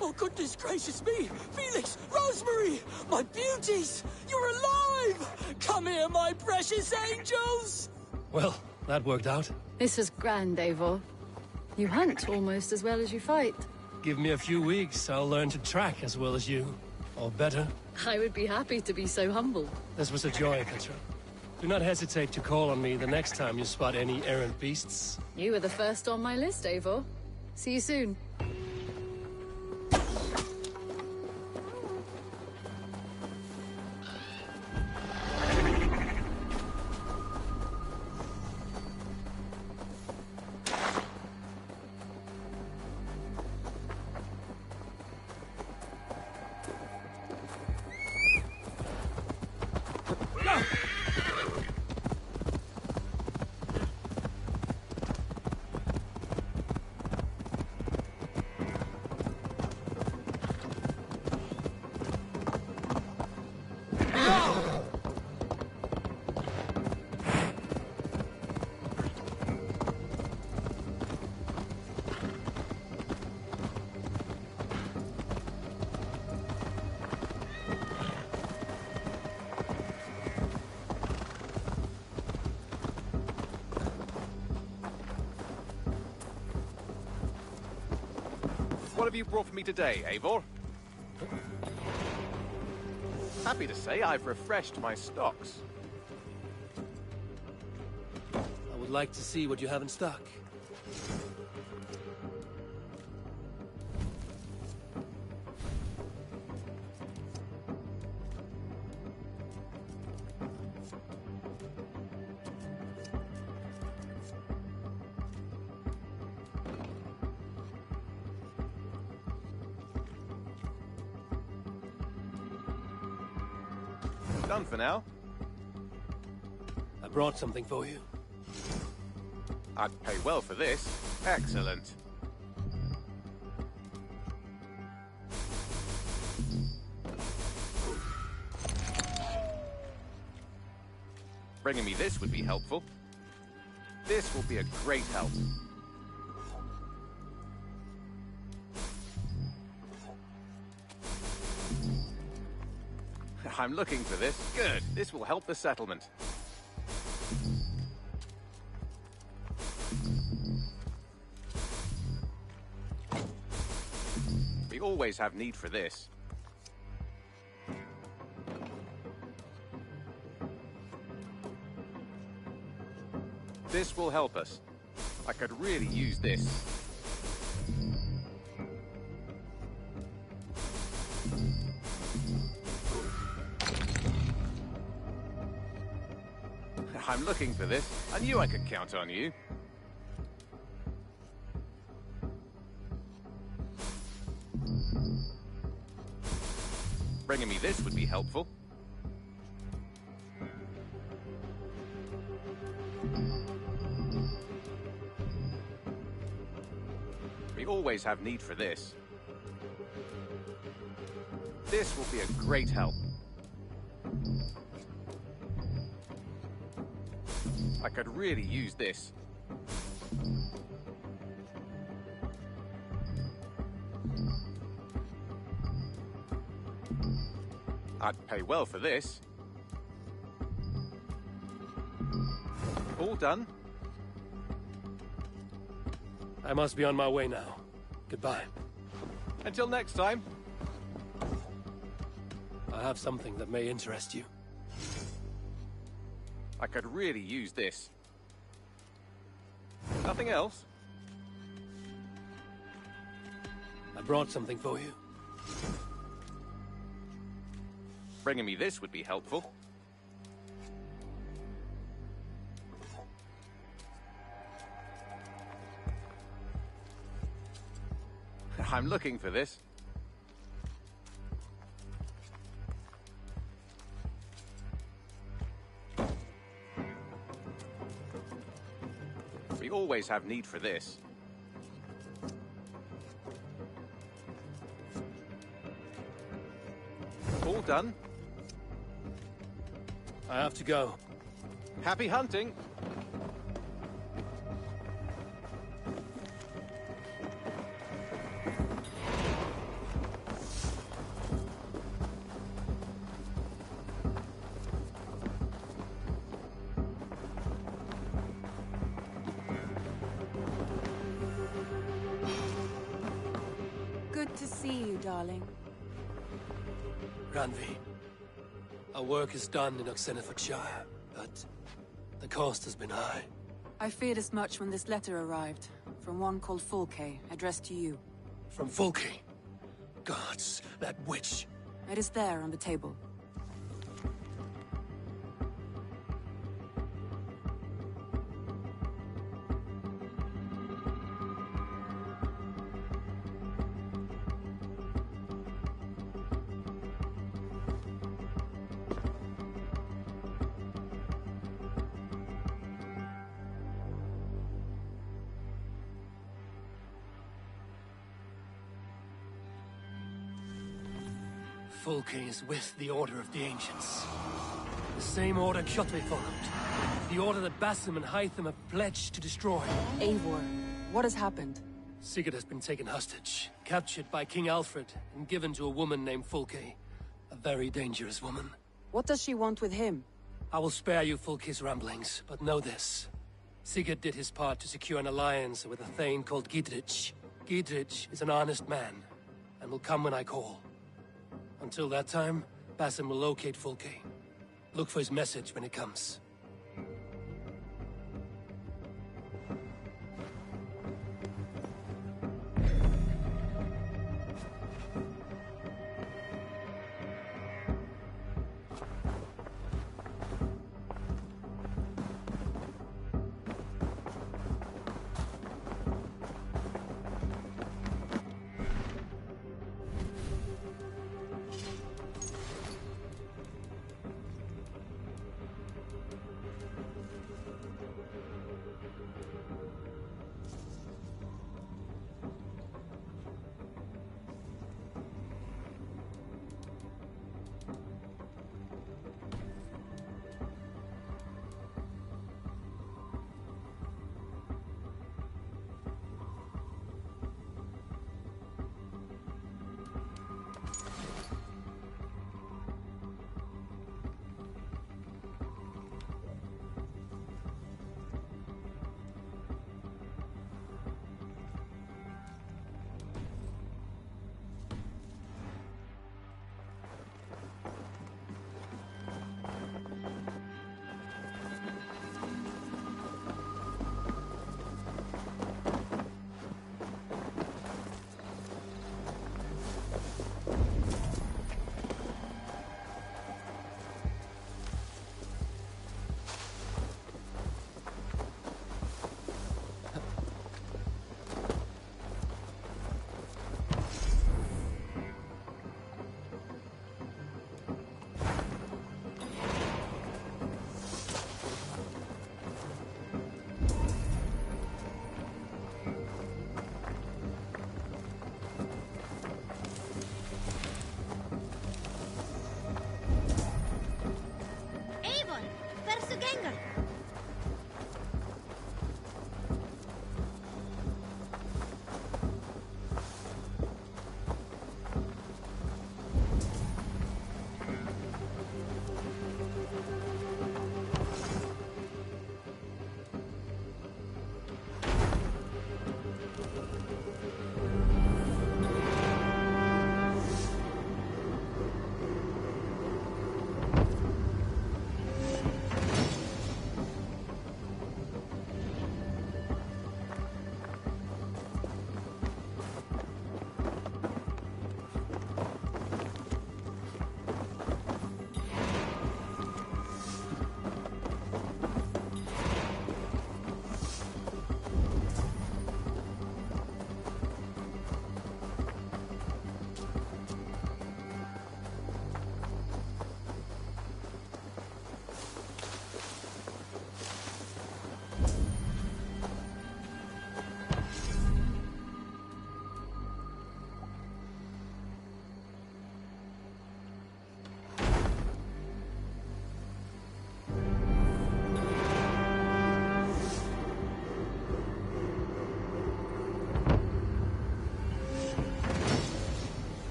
N: Oh, goodness gracious me! Felix! Rosemary! My beauties! You're alive! Come here, my precious angels!
C: Well, that worked out.
U: This is grand, Eivor. You hunt almost as well as you fight.
C: Give me a few weeks, I'll learn to track as well as you. Or better.
U: I would be happy to be so humble.
C: This was a joy, Petra. Do not hesitate to call on me the next time you spot any errant beasts.
U: You were the first on my list, Eivor. See you soon.
S: What have you brought for me today, Eivor? Happy to say I've refreshed my stocks.
C: I would like to see what you have in stock.
S: Done for now.
C: I brought something for you.
S: I'd pay well for this. Excellent. Bringing me this would be helpful. This will be a great help. I'm looking for this. Good. This will help the settlement. We always have need for this. This will help us. I could really use this. I'm looking for this. I knew I could count on you. Bringing me this would be helpful. We always have need for this. This will be a great help. I could really use this. I'd pay well for this. All done.
C: I must be on my way now. Goodbye.
S: Until next time.
C: I have something that may interest you.
S: I could really use this. Nothing else?
C: I brought something for you.
S: Bringing me this would be helpful. I'm looking for this. We always have need for this. All done.
C: I have to go.
S: Happy hunting.
D: Good to see you, darling.
C: Ranvi, our work is done in Oxenfordshire, but the cost has been high.
D: I feared as much when this letter arrived, from one called Fulke, addressed to you.
C: From Fulke? Gods, that witch.
D: It is there on the table.
C: Fulke is with the Order of the Ancients. The same order Kjotve followed. The order that Basim and Hytham have pledged to destroy.
D: Eivor, what has happened?
C: Sigurd has been taken hostage, captured by King Alfred, and given to a woman named Fulke. A very dangerous woman.
D: What does she want with him?
C: I will spare you Fulke's ramblings, but know this. Sigurd did his part to secure an alliance with a thane called Gidrich. Gidrich is an honest man, and will come when I call. Until that time, Basim will locate Fulke. Look for his message when it comes.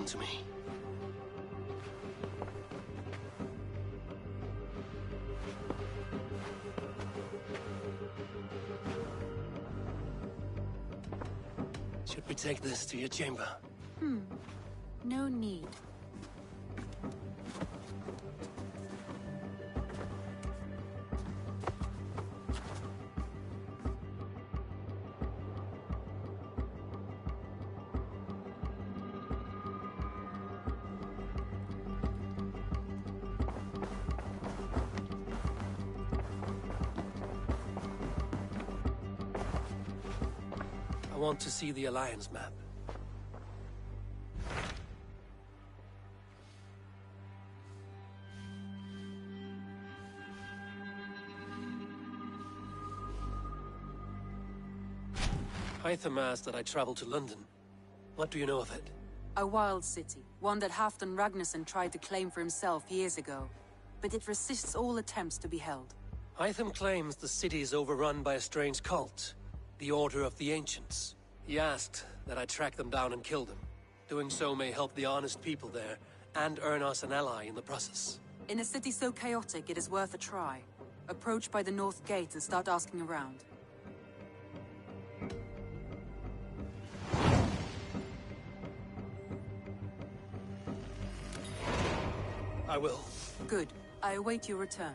C: come to me. Should we take this to your chamber?
D: No need.
C: I want to see the Alliance map. Hytham asked that I travel to London. What do you know of it?
D: A wild city, one that Halfdan Ragnarsson tried to claim for himself years ago. But it resists all attempts to be held.
C: Hytham claims the city is overrun by a strange cult, the Order of the Ancients. He asked that I track them down and kill them. Doing so may help the honest people there, and earn us an ally in the process.
D: In a city so chaotic, it is worth a try. Approach by the North Gate and start asking around.
C: I will.
D: Good. I await your return.